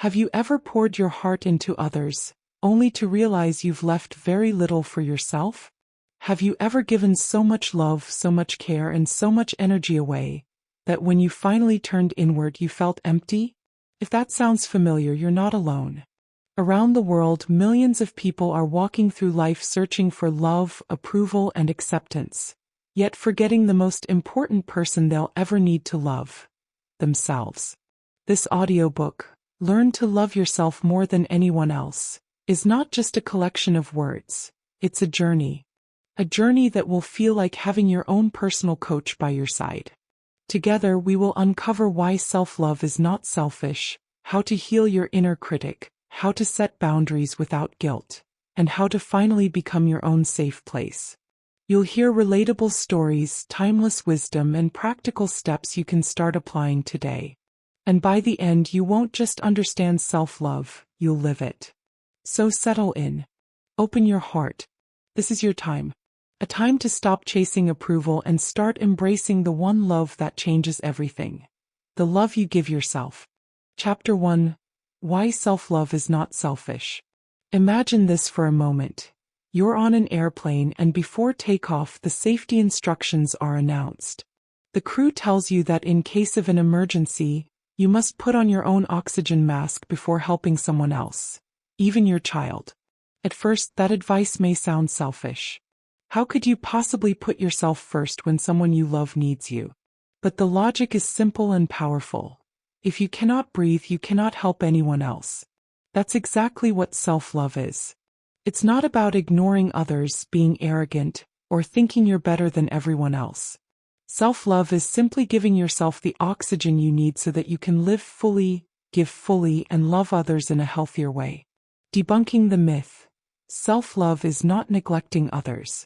Have you ever poured your heart into others, only to realize you've left very little for yourself? Have you ever given so much love, so much care, and so much energy away, that when you finally turned inward you felt empty? If that sounds familiar, you're not alone. Around the world, millions of people are walking through life searching for love, approval, and acceptance, yet forgetting the most important person they'll ever need to love: themselves. This audiobook, Learn to Love Yourself More Than Anyone Else, is not just a collection of words. It's a journey. A journey that will feel like having your own personal coach by your side. Together we will uncover why self-love is not selfish, how to heal your inner critic, how to set boundaries without guilt, and how to finally become your own safe place. You'll hear relatable stories, timeless wisdom, and practical steps you can start applying today. And by the end, you won't just understand self-love, you'll live it. So settle in. Open your heart. This is your time. A time to stop chasing approval and start embracing the one love that changes everything. The love you give yourself. Chapter 1. Why Self-Love is Not Selfish. Imagine this for a moment. You're on an airplane, and before takeoff the safety instructions are announced. The crew tells you that in case of an emergency, you must put on your own oxygen mask before helping someone else, even your child. At first, that advice may sound selfish. How could you possibly put yourself first when someone you love needs you? But the logic is simple and powerful. If you cannot breathe, you cannot help anyone else. That's exactly what self-love is. It's not about ignoring others, being arrogant, or thinking you're better than everyone else. Self-love is simply giving yourself the oxygen you need so that you can live fully, give fully, and love others in a healthier way. Debunking the myth. Self-love is not neglecting others.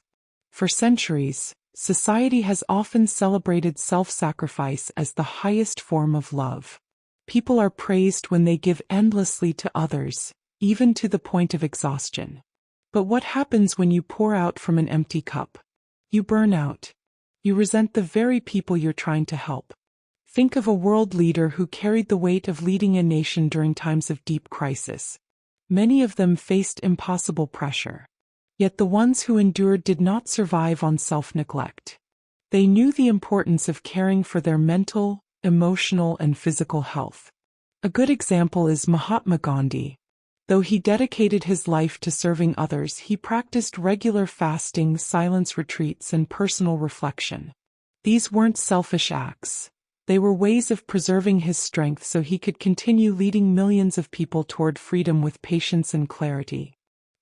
For centuries, society has often celebrated self-sacrifice as the highest form of love. People are praised when they give endlessly to others, even to the point of exhaustion. But what happens when you pour out from an empty cup? You burn out. You resent the very people you're trying to help. Think of a world leader who carried the weight of leading a nation during times of deep crisis. Many of them faced impossible pressure. Yet the ones who endured did not survive on self-neglect. They knew the importance of caring for their mental, emotional, and physical health. A good example is Mahatma Gandhi. Though he dedicated his life to serving others, he practiced regular fasting, silence retreats, and personal reflection. These weren't selfish acts. They were ways of preserving his strength so he could continue leading millions of people toward freedom with patience and clarity.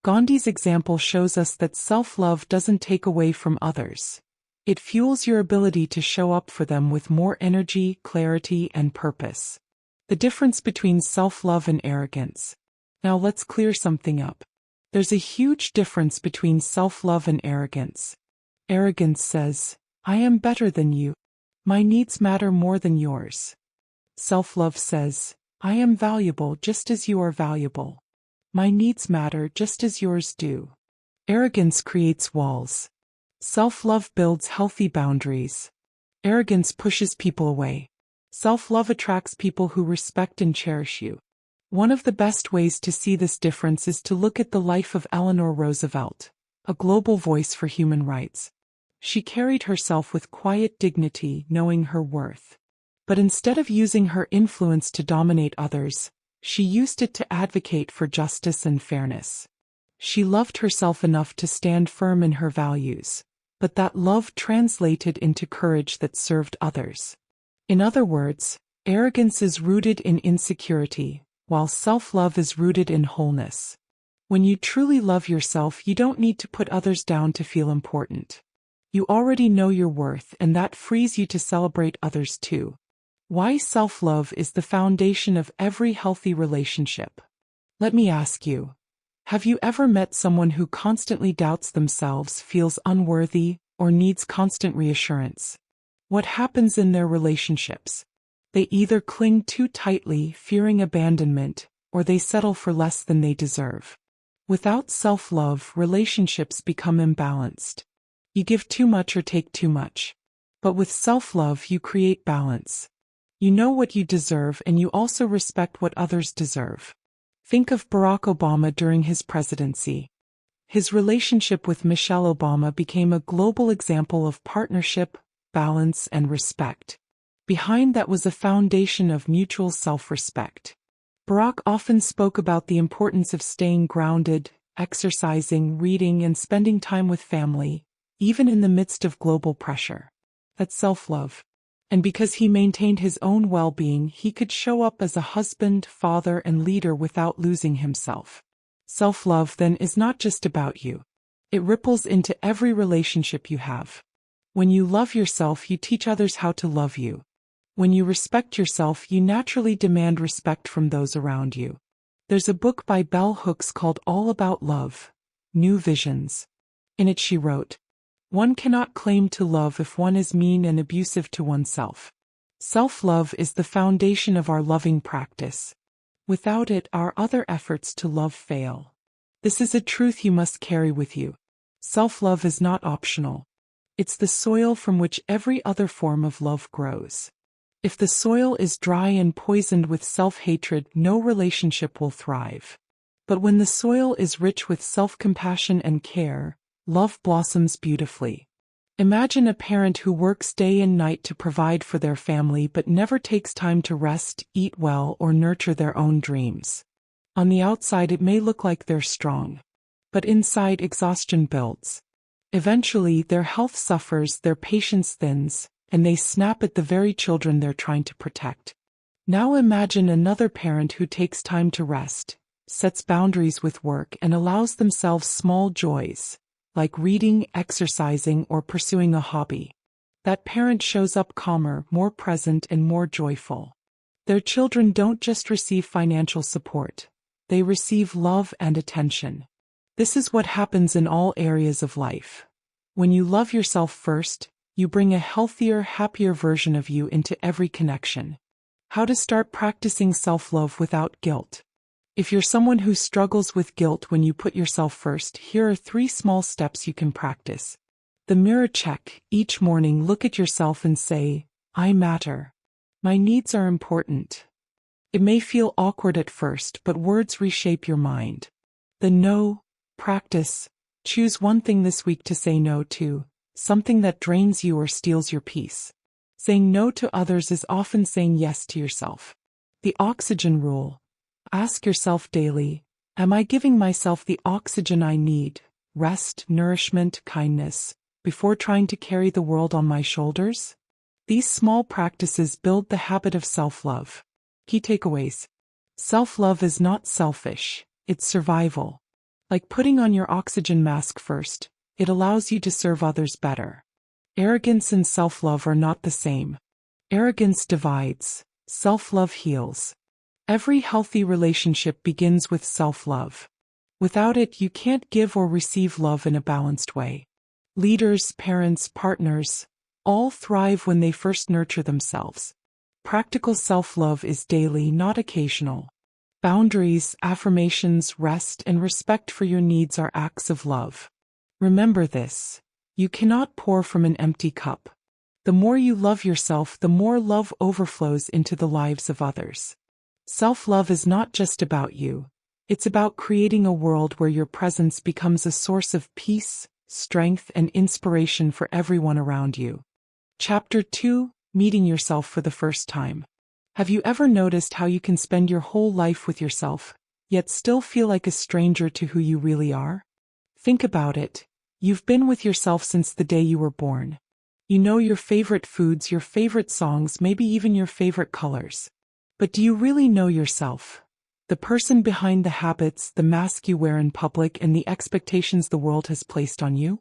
Gandhi's example shows us that self-love doesn't take away from others. It fuels your ability to show up for them with more energy, clarity, and purpose. The difference between self-love and arrogance. Now let's clear something up. There's a huge difference between self-love and arrogance. Arrogance says, "I am better than you. My needs matter more than yours." Self-love says, "I am valuable just as you are valuable. My needs matter just as yours do." Arrogance creates walls. Self-love builds healthy boundaries. Arrogance pushes people away. Self-love attracts people who respect and cherish you. One of the best ways to see this difference is to look at the life of Eleanor Roosevelt, a global voice for human rights. She carried herself with quiet dignity, knowing her worth. But instead of using her influence to dominate others, she used it to advocate for justice and fairness. She loved herself enough to stand firm in her values, but that love translated into courage that served others. In other words, arrogance is rooted in insecurity, while self-love is rooted in wholeness. When you truly love yourself, you don't need to put others down to feel important. You already know your worth, and that frees you to celebrate others too. Why self-love is the foundation of every healthy relationship. Let me ask you, have you ever met someone who constantly doubts themselves, feels unworthy, or needs constant reassurance? What happens in their relationships? They either cling too tightly, fearing abandonment, or they settle for less than they deserve. Without self-love, relationships become imbalanced. You give too much or take too much. But with self-love, you create balance. You know what you deserve and you also respect what others deserve. Think of Barack Obama during his presidency. His relationship with Michelle Obama became a global example of partnership, balance, and respect. Behind that was a foundation of mutual self-respect. Barack often spoke about the importance of staying grounded, exercising, reading, and spending time with family, even in the midst of global pressure. That's self-love. And because he maintained his own well-being, he could show up as a husband, father, and leader without losing himself. Self-love, then, is not just about you. It ripples into every relationship you have. When you love yourself, you teach others how to love you. When you respect yourself, you naturally demand respect from those around you. There's a book by Bell Hooks called All About Love, New Visions. In it she wrote, "One cannot claim to love if one is mean and abusive to oneself. Self-love is the foundation of our loving practice. Without it, our other efforts to love fail." This is a truth you must carry with you. Self-love is not optional. It's the soil from which every other form of love grows. If the soil is dry and poisoned with self-hatred, no relationship will thrive. But when the soil is rich with self-compassion and care, love blossoms beautifully. Imagine a parent who works day and night to provide for their family but never takes time to rest, eat well, or nurture their own dreams. On the outside, it may look like they're strong. But inside, exhaustion builds. Eventually, their health suffers, their patience thins, and they snap at the very children they're trying to protect. Now imagine another parent who takes time to rest, sets boundaries with work, and allows themselves small joys, like reading, exercising, or pursuing a hobby. That parent shows up calmer, more present, and more joyful. Their children don't just receive financial support. They receive love and attention. This is what happens in all areas of life. When you love yourself first, you bring a healthier, happier version of you into every connection. How to start practicing self-love without guilt. If you're someone who struggles with guilt when you put yourself first, here are 3 small steps you can practice. The mirror check. Each morning, look at yourself and say, "I matter. My needs are important." It may feel awkward at first, but words reshape your mind. The no practice. Choose one thing this week to say no to, something that drains you or steals your peace. Saying no to others is often saying yes to yourself. The oxygen rule. Ask yourself daily, am I giving myself the oxygen I need, rest, nourishment, kindness, before trying to carry the world on my shoulders? These small practices build the habit of self-love. Key takeaways. Self-love is not selfish, it's survival. Like putting on your oxygen mask first, it allows you to serve others better. Arrogance and self-love are not the same. Arrogance divides, self-love heals. Every healthy relationship begins with self-love. Without it, you can't give or receive love in a balanced way. Leaders, parents, partners, all thrive when they first nurture themselves. Practical self-love is daily, not occasional. Boundaries, affirmations, rest, and respect for your needs are acts of love. Remember this. You cannot pour from an empty cup. The more you love yourself, the more love overflows into the lives of others. Self-love is not just about you. It's about creating a world where your presence becomes a source of peace, strength, and inspiration for everyone around you. Chapter 2: Meeting Yourself for the First Time. Have you ever noticed how you can spend your whole life with yourself, yet still feel like a stranger to who you really are? Think about it. You've been with yourself since the day you were born. You know your favorite foods, your favorite songs, maybe even your favorite colors. But do you really know yourself? The person behind the habits, the mask you wear in public, and the expectations the world has placed on you?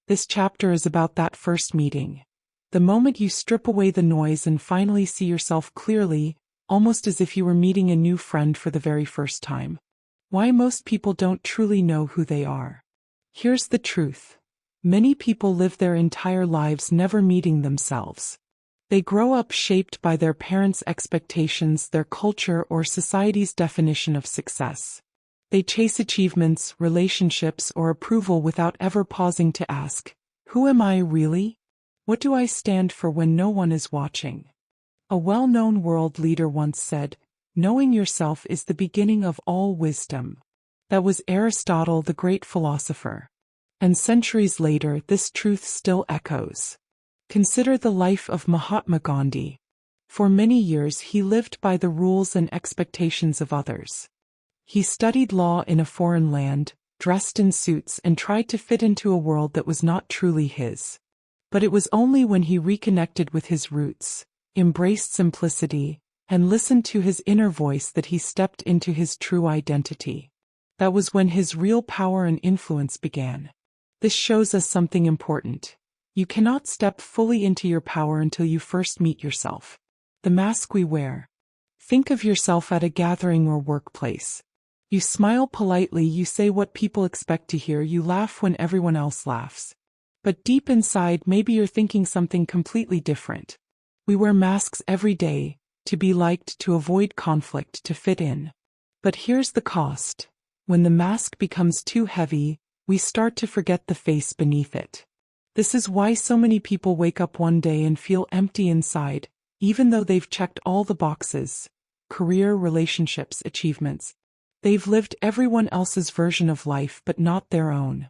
This chapter is about that first meeting. The moment you strip away the noise and finally see yourself clearly, almost as if you were meeting a new friend for the very first time. Why most people don't truly know who they are. Here's the truth. Many people live their entire lives never meeting themselves. They grow up shaped by their parents' expectations, their culture, or society's definition of success. They chase achievements, relationships, or approval without ever pausing to ask, who am I really? What do I stand for when no one is watching? A well-known world leader once said, "Knowing yourself is the beginning of all wisdom." That was Aristotle, the great philosopher. And centuries later, this truth still echoes. Consider the life of Mahatma Gandhi. For many years he lived by the rules and expectations of others. He studied law in a foreign land, dressed in suits, and tried to fit into a world that was not truly his. But it was only when he reconnected with his roots, embraced simplicity, and listened to his inner voice that he stepped into his true identity. That was when his real power and influence began. This shows us something important. You cannot step fully into your power until you first meet yourself. The mask we wear. Think of yourself at a gathering or workplace. You smile politely, you say what people expect to hear, you laugh when everyone else laughs. But deep inside, maybe you're thinking something completely different. We wear masks every day, to be liked, to avoid conflict, to fit in. But here's the cost. When the mask becomes too heavy, we start to forget the face beneath it. This is why so many people wake up one day and feel empty inside, even though they've checked all the boxes: career, relationships, achievements. They've lived everyone else's version of life but not their own.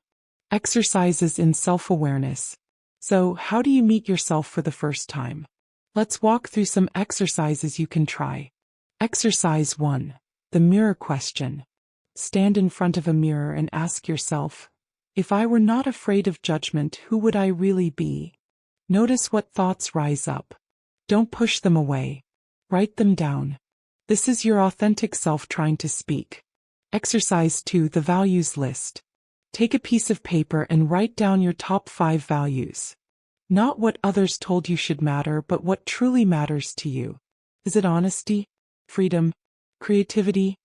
Exercises in self-awareness. So, how do you meet yourself for the first time? Let's walk through some exercises you can try. Exercise 1. The mirror question. Stand in front of a mirror and ask yourself, if I were not afraid of judgment, who would I really be? Notice what thoughts rise up. Don't push them away. Write them down. This is your authentic self trying to speak. Exercise 2. The values list. Take a piece of paper and write down your top 5 values. Not what others told you should matter, but what truly matters to you. Is it honesty, freedom, creativity?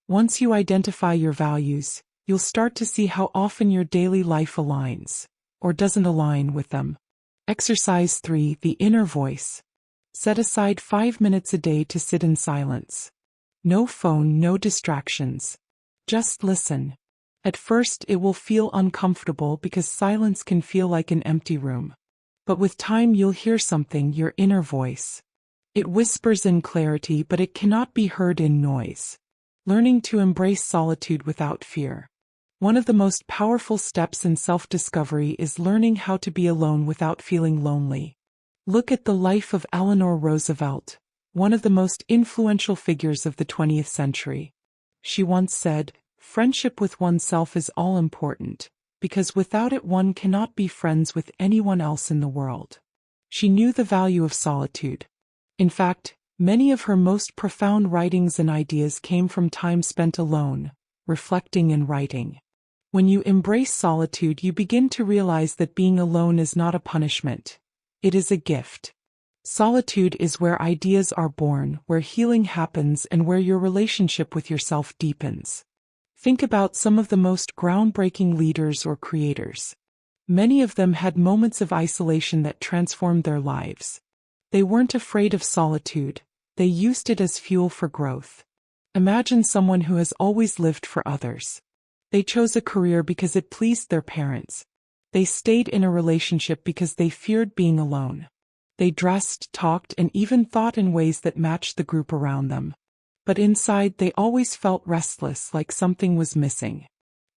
Once you identify your values, you'll start to see how often your daily life aligns, or doesn't align with them. Exercise 3. The inner voice. Set aside 5 minutes a day to sit in silence. No phone, no distractions. Just listen. At first it will feel uncomfortable because silence can feel like an empty room. But with time you'll hear something, your inner voice. It whispers in clarity, but it cannot be heard in noise. Learning to embrace solitude without fear. One of the most powerful steps in self-discovery is learning how to be alone without feeling lonely. Look at the life of Eleanor Roosevelt, one of the most influential figures of the 20th century. She once said, "Friendship with oneself is all important, because without it one cannot be friends with anyone else in the world." She knew the value of solitude. In fact, many of her most profound writings and ideas came from time spent alone, reflecting and writing. When you embrace solitude, you begin to realize that being alone is not a punishment. It is a gift. Solitude is where ideas are born, where healing happens, and where your relationship with yourself deepens. Think about some of the most groundbreaking leaders or creators. Many of them had moments of isolation that transformed their lives. They weren't afraid of solitude. They used it as fuel for growth. Imagine someone who has always lived for others. They chose a career because it pleased their parents. They stayed in a relationship because they feared being alone. They dressed, talked, and even thought in ways that matched the group around them. But inside they always felt restless, like something was missing.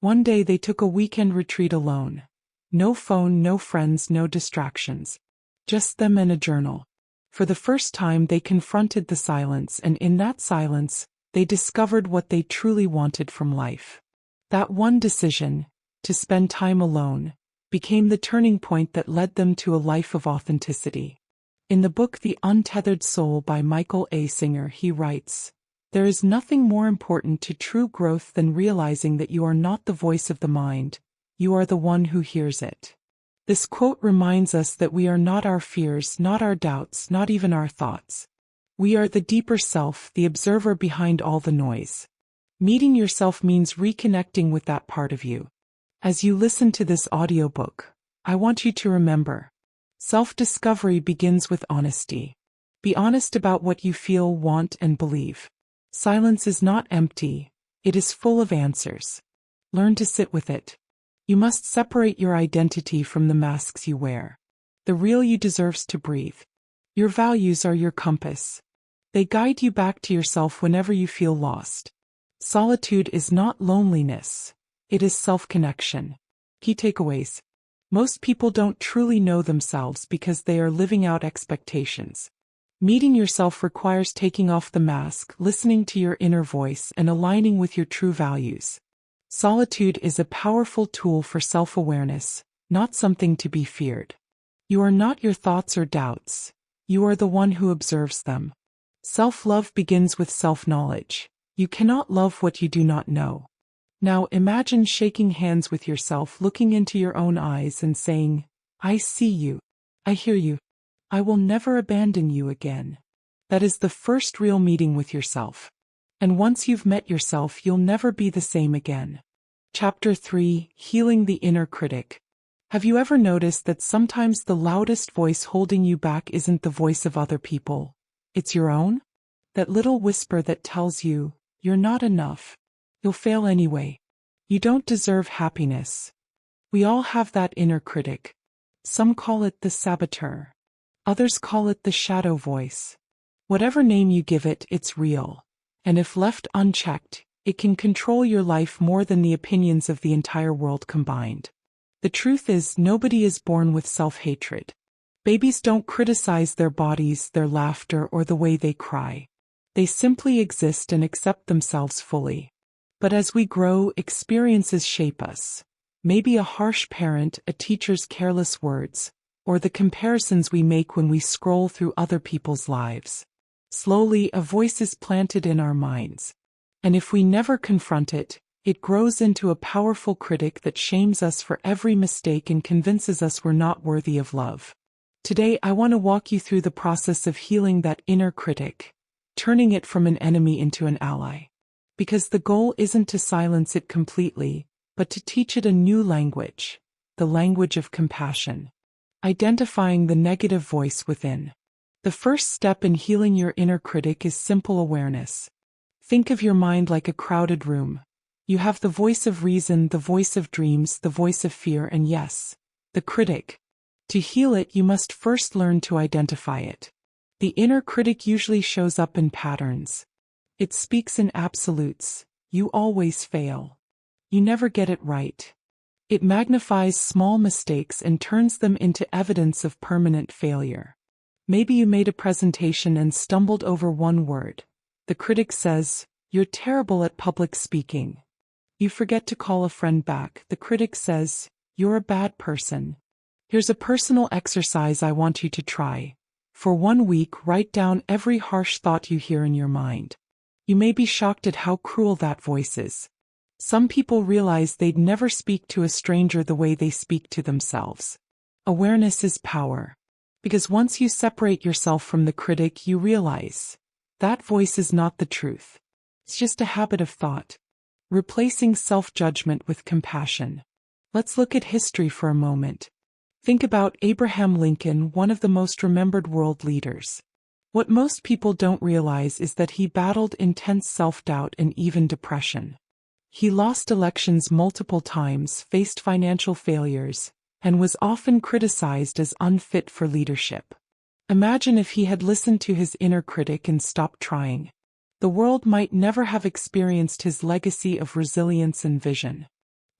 One day they took a weekend retreat alone. No phone, no friends, no distractions. Just them and a journal. For the first time they confronted the silence, and in that silence, they discovered what they truly wanted from life. That one decision, to spend time alone, became the turning point that led them to a life of authenticity. In the book The Untethered Soul by Michael A. Singer, he writes, "There is nothing more important to true growth than realizing that you are not the voice of the mind, you are the one who hears it." This quote reminds us that we are not our fears, not our doubts, not even our thoughts. We are the deeper self, the observer behind all the noise. Meeting yourself means reconnecting with that part of you. As you listen to this audiobook, I want you to remember, self-discovery begins with honesty. Be honest about what you feel, want, and believe. Silence is not empty, it is full of answers. Learn to sit with it. You must separate your identity from the masks you wear. The real you deserves to breathe. Your values are your compass. They guide you back to yourself whenever you feel lost. Solitude is not loneliness. It is self-connection. Key takeaways. Most people don't truly know themselves because they are living out expectations. Meeting yourself requires taking off the mask, listening to your inner voice, and aligning with your true values. Solitude is a powerful tool for self-awareness, not something to be feared. You are not your thoughts or doubts. You are the one who observes them. Self-love begins with self-knowledge. You cannot love what you do not know. Now imagine shaking hands with yourself, looking into your own eyes and saying, "I see you. I hear you. I will never abandon you again." That is the first real meeting with yourself. And once you've met yourself, you'll never be the same again. Chapter 3: Healing the Inner Critic. Have you ever noticed that sometimes the loudest voice holding you back isn't the voice of other people? It's your own? That little whisper that tells you, "You're not enough. You'll fail anyway. You don't deserve happiness." We all have that inner critic. Some call it the saboteur. Others call it the shadow voice. Whatever name you give it, it's real. And if left unchecked, it can control your life more than the opinions of the entire world combined. The truth is, nobody is born with self-hatred. Babies don't criticize their bodies, their laughter, or the way they cry. They simply exist and accept themselves fully. But as we grow, experiences shape us. Maybe a harsh parent, a teacher's careless words, or the comparisons we make when we scroll through other people's lives. Slowly, a voice is planted in our minds. And if we never confront it, it grows into a powerful critic that shames us for every mistake and convinces us we're not worthy of love. Today, I want to walk you through the process of healing that inner critic, turning it from an enemy into an ally. Because the goal isn't to silence it completely, but to teach it a new language, the language of compassion. Identifying the negative voice within. The first step in healing your inner critic is simple awareness. Think of your mind like a crowded room. You have the voice of reason, the voice of dreams, the voice of fear, and yes, the critic. To heal it, you must first learn to identify it. The inner critic usually shows up in patterns. It speaks in absolutes. You always fail. You never get it right. It magnifies small mistakes and turns them into evidence of permanent failure. Maybe you made a presentation and stumbled over one word. The critic says, "You're terrible at public speaking." You forget to call a friend back. The critic says, "You're a bad person." Here's a personal exercise I want you to try. For 1 week, write down every harsh thought you hear in your mind. You may be shocked at how cruel that voice is. Some people realize they'd never speak to a stranger the way they speak to themselves. Awareness is power. Because once you separate yourself from the critic, you realize that voice is not the truth. It's just a habit of thought. Replacing self-judgment with compassion. Let's look at history for a moment. Think about Abraham Lincoln, one of the most remembered world leaders. What most people don't realize is that he battled intense self-doubt and even depression. He lost elections multiple times, faced financial failures, and was often criticized as unfit for leadership. Imagine if he had listened to his inner critic and stopped trying. The world might never have experienced his legacy of resilience and vision.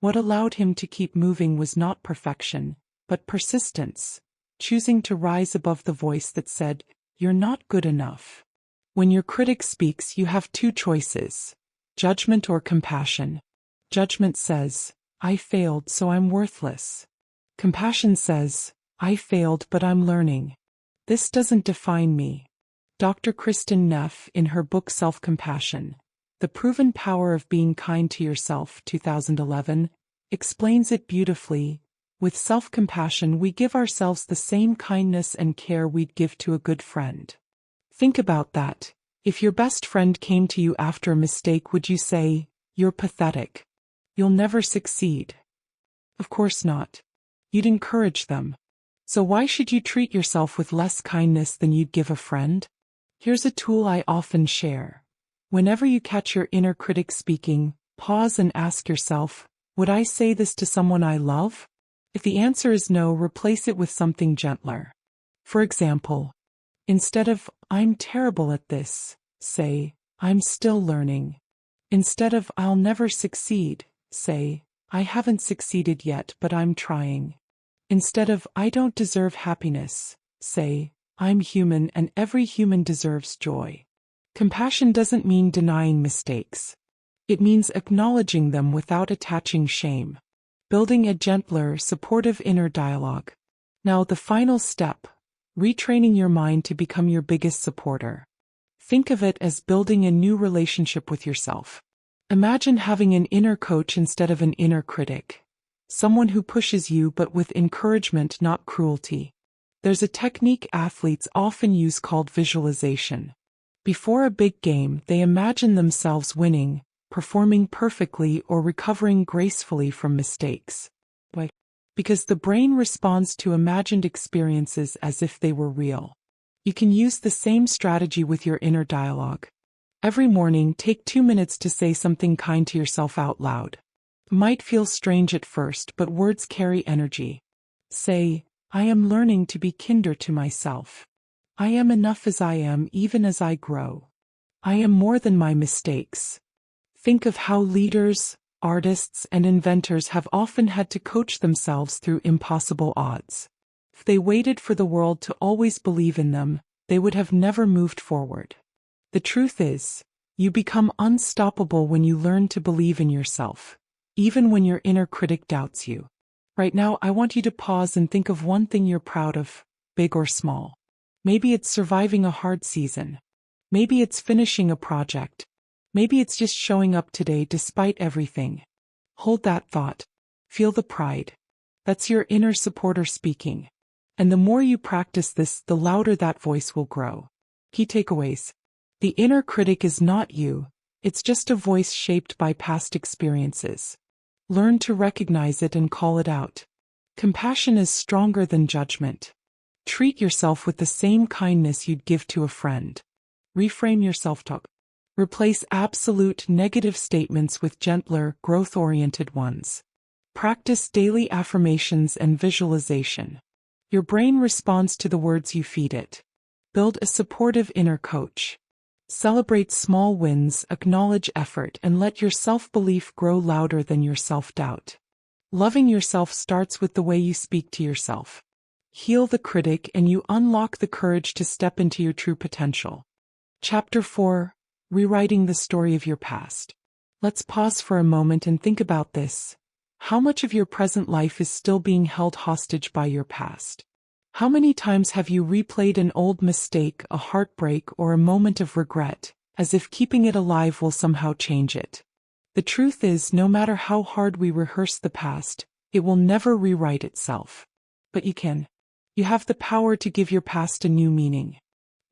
What allowed him to keep moving was not perfection, but persistence, choosing to rise above the voice that said, "You're not good enough." When your critic speaks, you have two choices: judgment or compassion. Judgment says, "I failed, so I'm worthless." Compassion says, "I failed, but I'm learning. This doesn't define me." Dr. Kristin Neff, in her book Self-Compassion, The Proven Power of Being Kind to Yourself, 2011, explains it beautifully. With self-compassion, we give ourselves the same kindness and care we'd give to a good friend. Think about that. If your best friend came to you after a mistake, would you say, "You're pathetic. You'll never succeed"? Of course not. You'd encourage them. So why should you treat yourself with less kindness than you'd give a friend? Here's a tool I often share. Whenever you catch your inner critic speaking, pause and ask yourself, would I say this to someone I love? If the answer is no, replace it with something gentler. For example, Instead of, I'm terrible at this, say, I'm still learning. Instead of, I'll never succeed, say, I haven't succeeded yet but I'm trying. Instead of, I don't deserve happiness, say, I'm human and every human deserves joy. Compassion doesn't mean denying mistakes. It means acknowledging them without attaching shame. Building a gentler, supportive inner dialogue. Now the final step, retraining your mind to become your biggest supporter. Think of it as building a new relationship with yourself. Imagine having an inner coach instead of an inner critic. Someone who pushes you but with encouragement, not cruelty. There's a technique athletes often use called visualization. Before a big game, they imagine themselves winning, performing perfectly or recovering gracefully from mistakes. Why? Because the brain responds to imagined experiences as if they were real. You can use the same strategy with your inner dialogue. Every morning, take 2 minutes to say something kind to yourself out loud. It might feel strange at first, but words carry energy. Say, I am learning to be kinder to myself. I am enough as I am, even as I grow. I am more than my mistakes. Think of how leaders, artists, and inventors have often had to coach themselves through impossible odds. If they waited for the world to always believe in them, they would have never moved forward. The truth is, you become unstoppable when you learn to believe in yourself, even when your inner critic doubts you. Right now, I want you to pause and think of one thing you're proud of, big or small. Maybe it's surviving a hard season. Maybe it's finishing a project. Maybe it's just showing up today despite everything. Hold that thought. Feel the pride. That's your inner supporter speaking. And the more you practice this, the louder that voice will grow. Key takeaways. The inner critic is not you. It's just a voice shaped by past experiences. Learn to recognize it and call it out. Compassion is stronger than judgment. Treat yourself with the same kindness you'd give to a friend. Reframe your self-talk. Replace absolute negative statements with gentler, growth-oriented ones. Practice daily affirmations and visualization. Your brain responds to the words you feed it. Build a supportive inner coach. Celebrate small wins, acknowledge effort, and let your self-belief grow louder than your self-doubt. Loving yourself starts with the way you speak to yourself. Heal the critic and you unlock the courage to step into your true potential. Chapter 4. Rewriting the story of your past. Let's pause for a moment and think about this. How much of your present life is still being held hostage by your past? How many times have you replayed an old mistake, a heartbreak, or a moment of regret, as if keeping it alive will somehow change it? The truth is, no matter how hard we rehearse the past, it will never rewrite itself. But you can. You have the power to give your past a new meaning.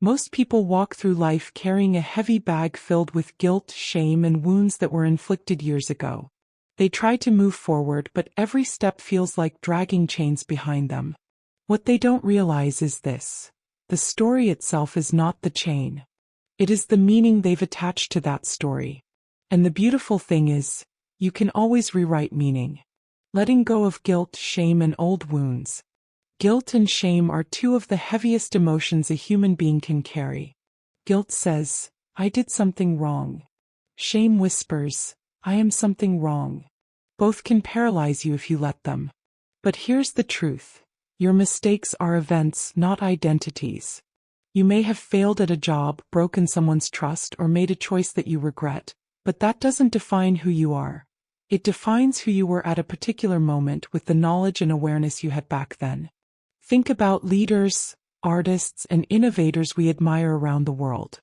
Most people walk through life carrying a heavy bag filled with guilt, shame, and wounds that were inflicted years ago. They try to move forward, but every step feels like dragging chains behind them. What they don't realize is this: the story itself is not the chain. It is the meaning they've attached to that story. And the beautiful thing is, you can always rewrite meaning. Letting go of guilt, shame, and old wounds. Guilt and shame are two of the heaviest emotions a human being can carry. Guilt says, I did something wrong. Shame whispers, I am something wrong. Both can paralyze you if you let them. But here's the truth. Your mistakes are events, not identities. You may have failed at a job, broken someone's trust, or made a choice that you regret, but that doesn't define who you are. It defines who you were at a particular moment with the knowledge and awareness you had back then. Think about leaders, artists, and innovators we admire around the world.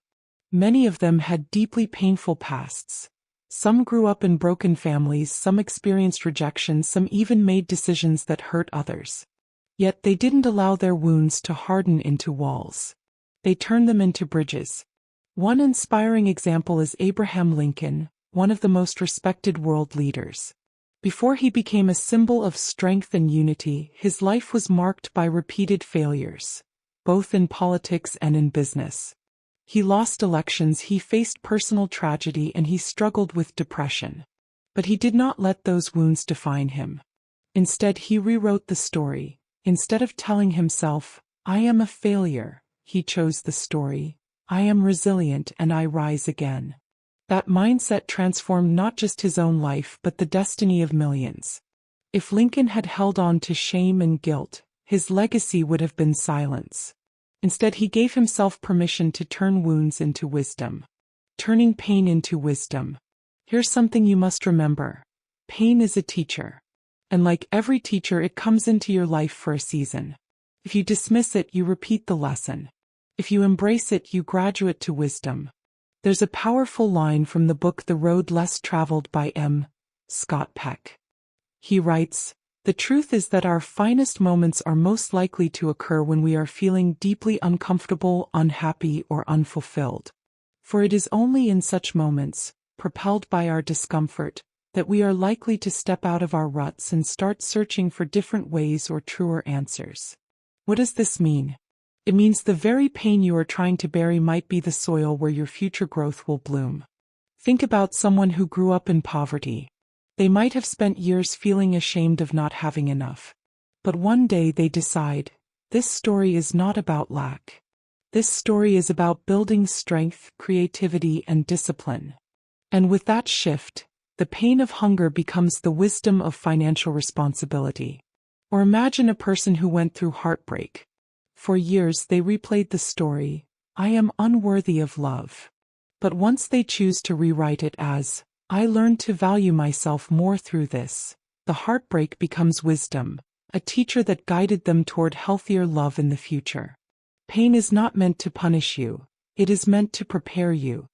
Many of them had deeply painful pasts. Some grew up in broken families, some experienced rejection, some even made decisions that hurt others. Yet they didn't allow their wounds to harden into walls. They turned them into bridges. One inspiring example is Abraham Lincoln, one of the most respected world leaders. Before he became a symbol of strength and unity, his life was marked by repeated failures, both in politics and in business. He lost elections, he faced personal tragedy, and he struggled with depression. But he did not let those wounds define him. Instead, he rewrote the story. Instead of telling himself, I am a failure, he chose the story. I am resilient and I rise again. That mindset transformed not just his own life but the destiny of millions. If Lincoln had held on to shame and guilt, his legacy would have been silence. Instead, he gave himself permission to turn wounds into wisdom. Turning pain into wisdom. Here's something you must remember. Pain is a teacher. And like every teacher, it comes into your life for a season. If you dismiss it, you repeat the lesson. If you embrace it, you graduate to wisdom. There's a powerful line from the book The Road Less Traveled by M. Scott Peck. He writes, "The truth is that our finest moments are most likely to occur when we are feeling deeply uncomfortable, unhappy, or unfulfilled. For it is only in such moments, propelled by our discomfort, that we are likely to step out of our ruts and start searching for different ways or truer answers." What does this mean? It means the very pain you are trying to bury might be the soil where your future growth will bloom. Think about someone who grew up in poverty. They might have spent years feeling ashamed of not having enough. But one day they decide, this story is not about lack. This story is about building strength, creativity, and discipline. And with that shift, the pain of hunger becomes the wisdom of financial responsibility. Or imagine a person who went through heartbreak. For years they replayed the story, I am unworthy of love. But once they choose to rewrite it as, I learned to value myself more through this, the heartbreak becomes wisdom, a teacher that guided them toward healthier love in the future. Pain is not meant to punish you, it is meant to prepare you.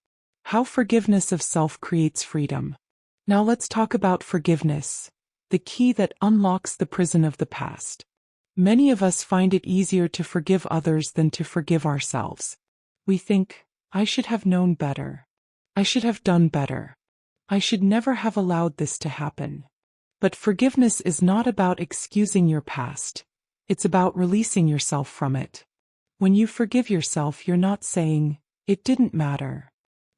How forgiveness of self creates freedom. Now let's talk about forgiveness, the key that unlocks the prison of the past. Many of us find it easier to forgive others than to forgive ourselves. We think, I should have known better. I should have done better. I should never have allowed this to happen. But forgiveness is not about excusing your past. It's about releasing yourself from it. When you forgive yourself, you're not saying, it didn't matter.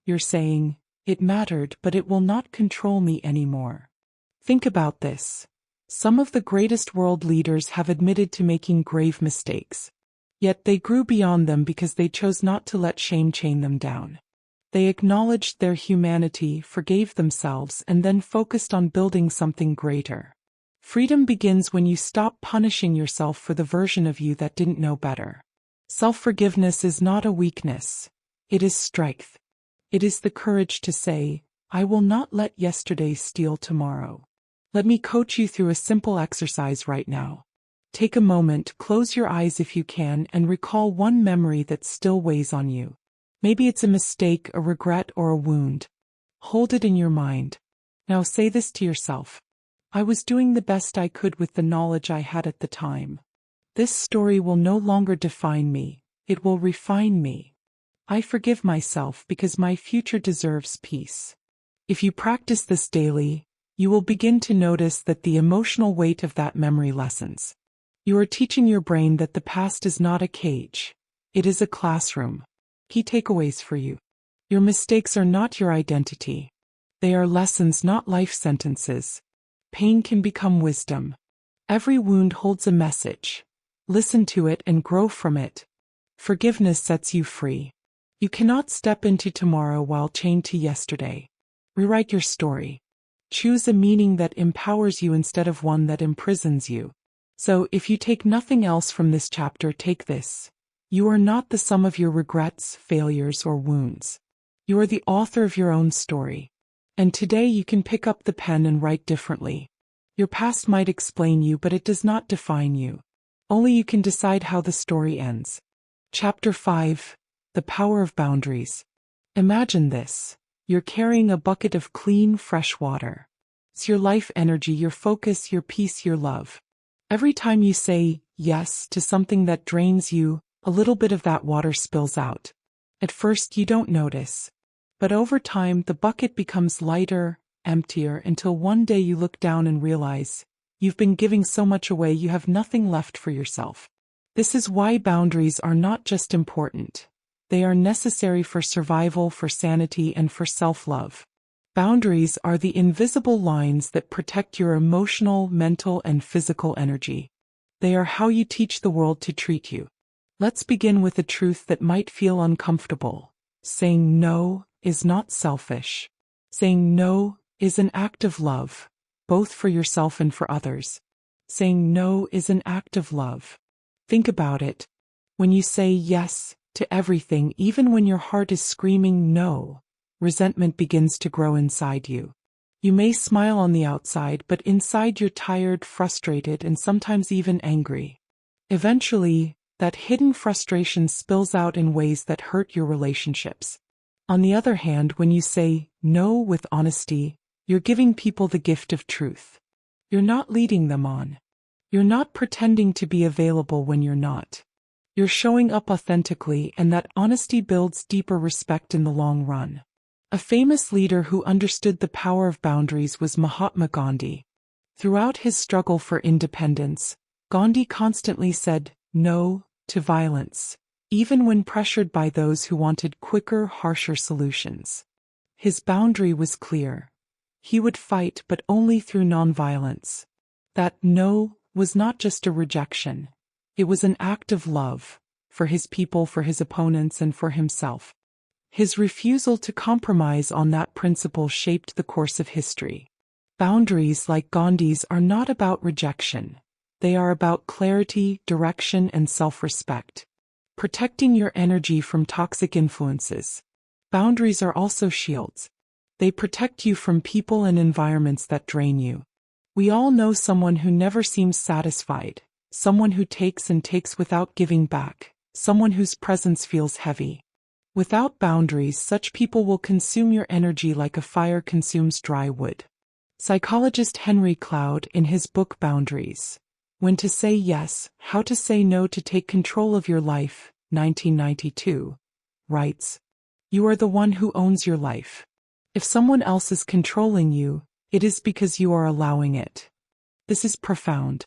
You're saying, it mattered, but it will not control me anymore. Think about this. Some of the greatest world leaders have admitted to making grave mistakes. Yet they grew beyond them because they chose not to let shame chain them down. They acknowledged their humanity, forgave themselves, and then focused on building something greater. Freedom begins when you stop punishing yourself for the version of you that didn't know better. Self-forgiveness is not a weakness. It is strength. It is the courage to say, I will not let yesterday steal tomorrow. Let me coach you through a simple exercise right now. Take a moment, close your eyes if you can, and recall one memory that still weighs on you. Maybe it's a mistake, a regret, or a wound. Hold it in your mind. Now say this to yourself. I was doing the best I could with the knowledge I had at the time. This story will no longer define me. It will refine me. I forgive myself because my future deserves peace. If you practice this daily, you will begin to notice that the emotional weight of that memory lessens. You are teaching your brain that the past is not a cage. It is a classroom. Key takeaways for you. Your mistakes are not your identity. They are lessons, not life sentences. Pain can become wisdom. Every wound holds a message. Listen to it and grow from it. Forgiveness sets you free. You cannot step into tomorrow while chained to yesterday. Rewrite your story. Choose a meaning that empowers you instead of one that imprisons you. So, if you take nothing else from this chapter, take this. You are not the sum of your regrets, failures, or wounds. You are the author of your own story. And today you can pick up the pen and write differently. Your past might explain you, but it does not define you. Only you can decide how the story ends. Chapter 5. The Power of Boundaries. Imagine this. You're carrying a bucket of clean, fresh water. It's your life energy, your focus, your peace, your love. Every time you say yes to something that drains you, a little bit of that water spills out. At first you don't notice. But over time the bucket becomes lighter, emptier, until one day you look down and realize, you've been giving so much away you have nothing left for yourself. This is why boundaries are not just important. They are necessary for survival, for sanity, and for self-love. Boundaries are the invisible lines that protect your emotional, mental, and physical energy. They are how you teach the world to treat you. Let's begin with a truth that might feel uncomfortable. Saying no is not selfish. Saying no is an act of love, both for yourself and for others. Saying no is an act of love. Think about it. When you say yes to everything, even when your heart is screaming no, resentment begins to grow inside you. You may smile on the outside, but inside you're tired, frustrated, and sometimes even angry. Eventually, that hidden frustration spills out in ways that hurt your relationships. On the other hand, when you say no with honesty, you're giving people the gift of truth. You're not leading them on. You're not pretending to be available when you're not. You're showing up authentically, and that honesty builds deeper respect in the long run. A famous leader who understood the power of boundaries was Mahatma Gandhi. Throughout his struggle for independence, Gandhi constantly said no to violence, even when pressured by those who wanted quicker, harsher solutions. His boundary was clear. He would fight, but only through nonviolence. That no was not just a rejection. It was an act of love, for his people, for his opponents, and for himself. His refusal to compromise on that principle shaped the course of history. Boundaries like Gandhi's are not about rejection. They are about clarity, direction, and self-respect. Protecting your energy from toxic influences. Boundaries are also shields. They protect you from people and environments that drain you. We all know someone who never seems satisfied, someone who takes and takes without giving back, someone whose presence feels heavy. Without boundaries, such people will consume your energy like a fire consumes dry wood. Psychologist Henry Cloud, in his book Boundaries, When to Say Yes, How to Say No to Take Control of Your Life, 1992, writes, "You are the one who owns your life. If someone else is controlling you, it is because you are allowing it." This is profound.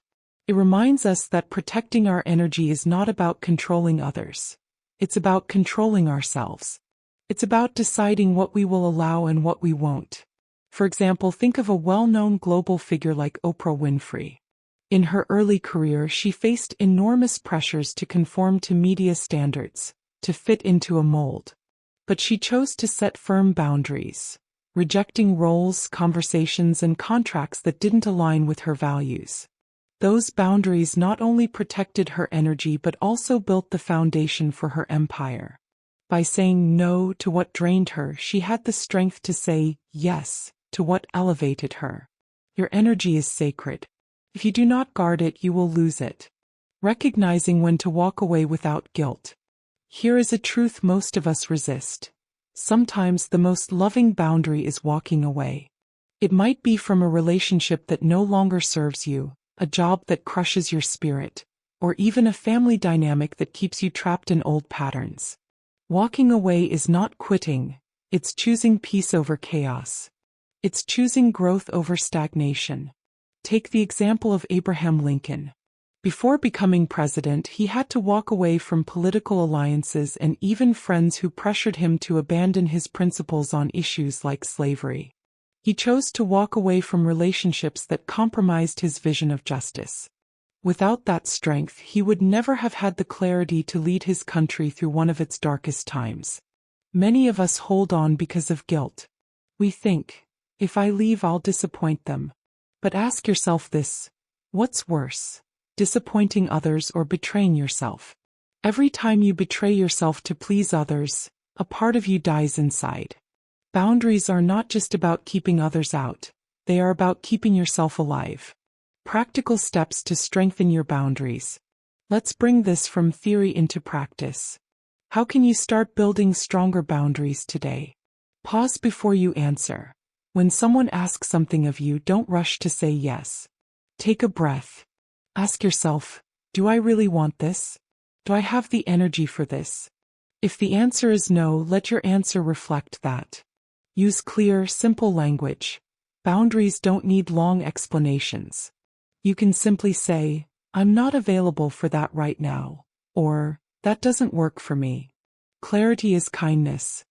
It reminds us that protecting our energy is not about controlling others. It's about controlling ourselves. It's about deciding what we will allow and what we won't. For example, think of a well-known global figure like Oprah Winfrey. In her early career, she faced enormous pressures to conform to media standards, to fit into a mold. But she chose to set firm boundaries, rejecting roles, conversations, and contracts that didn't align with her values. Those boundaries not only protected her energy but also built the foundation for her empire. By saying no to what drained her, she had the strength to say yes to what elevated her. Your energy is sacred. If you do not guard it, you will lose it. Recognizing when to walk away without guilt. Here is a truth most of us resist. Sometimes the most loving boundary is walking away. It might be from a relationship that no longer serves you, a job that crushes your spirit, or even a family dynamic that keeps you trapped in old patterns. Walking away is not quitting, it's choosing peace over chaos. It's choosing growth over stagnation. Take the example of Abraham Lincoln. Before becoming president, he had to walk away from political alliances and even friends who pressured him to abandon his principles on issues like slavery. He chose to walk away from relationships that compromised his vision of justice. Without that strength, he would never have had the clarity to lead his country through one of its darkest times. Many of us hold on because of guilt. We think, if I leave, I'll disappoint them. But ask yourself this: what's worse, disappointing others or betraying yourself? Every time you betray yourself to please others, a part of you dies inside. Boundaries are not just about keeping others out, they are about keeping yourself alive. Practical steps to strengthen your boundaries. Let's bring this from theory into practice. How can you start building stronger boundaries today? Pause before you answer. When someone asks something of you, don't rush to say yes. Take a breath. Ask yourself, do I really want this? Do I have the energy for this? If the answer is no, let your answer reflect that. Use clear, simple language. Boundaries don't need long explanations. You can simply say, I'm not available for that right now, or, that doesn't work for me. Clarity is kindness.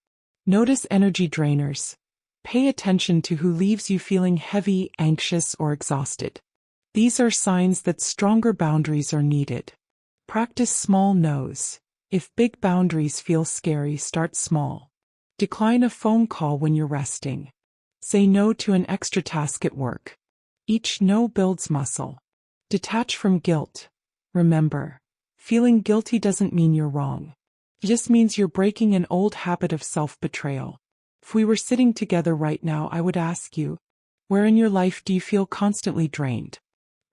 Notice energy drainers. Pay attention to who leaves you feeling heavy, anxious, or exhausted. These are signs that stronger boundaries are needed. Practice small no's. If big boundaries feel scary, start small. Decline a phone call when you're resting. Say no to an extra task at work. Each no builds muscle. Detach from guilt. Remember, feeling guilty doesn't mean you're wrong. It just means you're breaking an old habit of self-betrayal. If we were sitting together right now, I would ask you, where in your life do you feel constantly drained?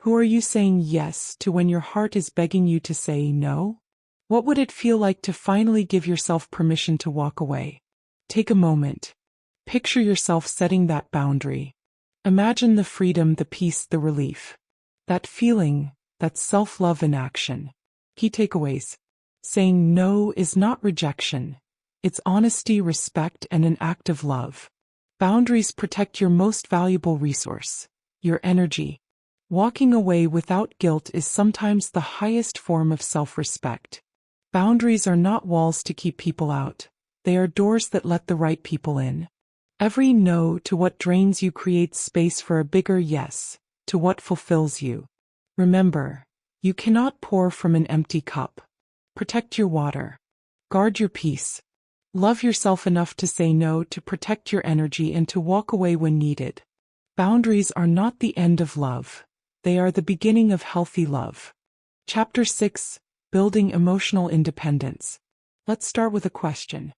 Who are you saying yes to when your heart is begging you to say no? What would it feel like to finally give yourself permission to walk away? Take a moment. Picture yourself setting that boundary. Imagine the freedom, the peace, the relief. That feeling, that self-love in action. Key takeaways. Saying no is not rejection. It's honesty, respect, and an act of love. Boundaries protect your most valuable resource, your energy. Walking away without guilt is sometimes the highest form of self-respect. Boundaries are not walls to keep people out. They are doors that let the right people in. Every no to what drains you creates space for a bigger yes to what fulfills you. Remember, you cannot pour from an empty cup. Protect your water. Guard your peace. Love yourself enough to say no, to protect your energy, and to walk away when needed. Boundaries are not the end of love. They are the beginning of healthy love. Chapter 6: Building Emotional Independence. Let's start with a question.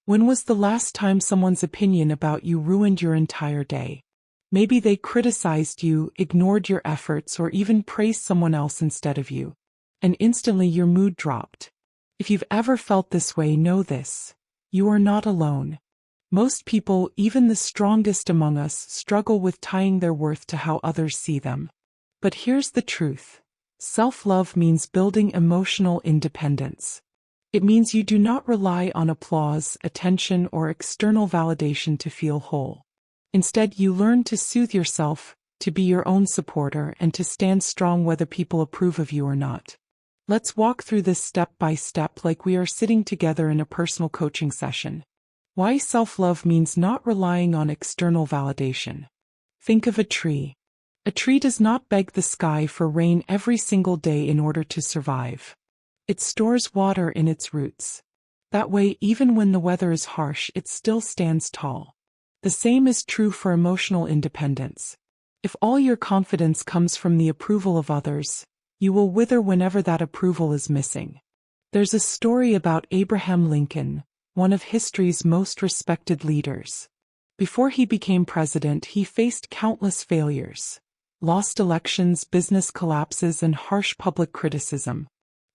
When was the last time someone's opinion about you ruined your entire day? Maybe they criticized you, ignored your efforts, or even praised someone else instead of you. And instantly your mood dropped. If you've ever felt this way, know this. You are not alone. Most people, even the strongest among us, struggle with tying their worth to how others see them. But here's the truth. Self-love means building emotional independence. It means you do not rely on applause, attention, or external validation to feel whole. Instead, you learn to soothe yourself, to be your own supporter, and to stand strong whether people approve of you or not. Let's walk through this step by step like we are sitting together in a personal coaching session. Why self-love means not relying on external validation. Think of a tree. A tree does not beg the sky for rain every single day in order to survive. It stores water in its roots. That way, even when the weather is harsh, it still stands tall. The same is true for emotional independence. If all your confidence comes from the approval of others, you will wither whenever that approval is missing. There's a story about Abraham Lincoln, one of history's most respected leaders. Before he became president, he faced countless failures. Lost elections, business collapses, and harsh public criticism.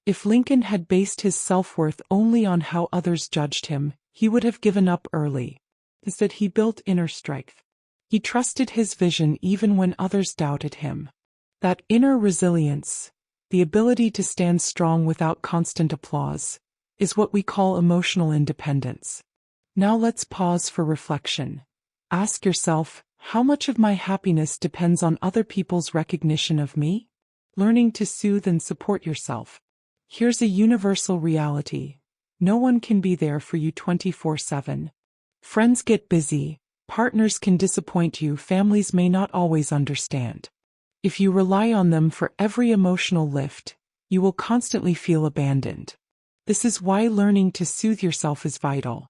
If Lincoln had based his self-worth only on how others judged him, he would have given up early. Instead, he built inner strength. He trusted his vision even when others doubted him. That inner resilience, the ability to stand strong without constant applause, is what we call emotional independence. Now let's pause for reflection. Ask yourself, how much of my happiness depends on other people's recognition of me? Learning to soothe and support yourself. Here's a universal reality. No one can be there for you 24/7. Friends get busy, partners can disappoint you, families may not always understand. If you rely on them for every emotional lift, you will constantly feel abandoned. This is why learning to soothe yourself is vital.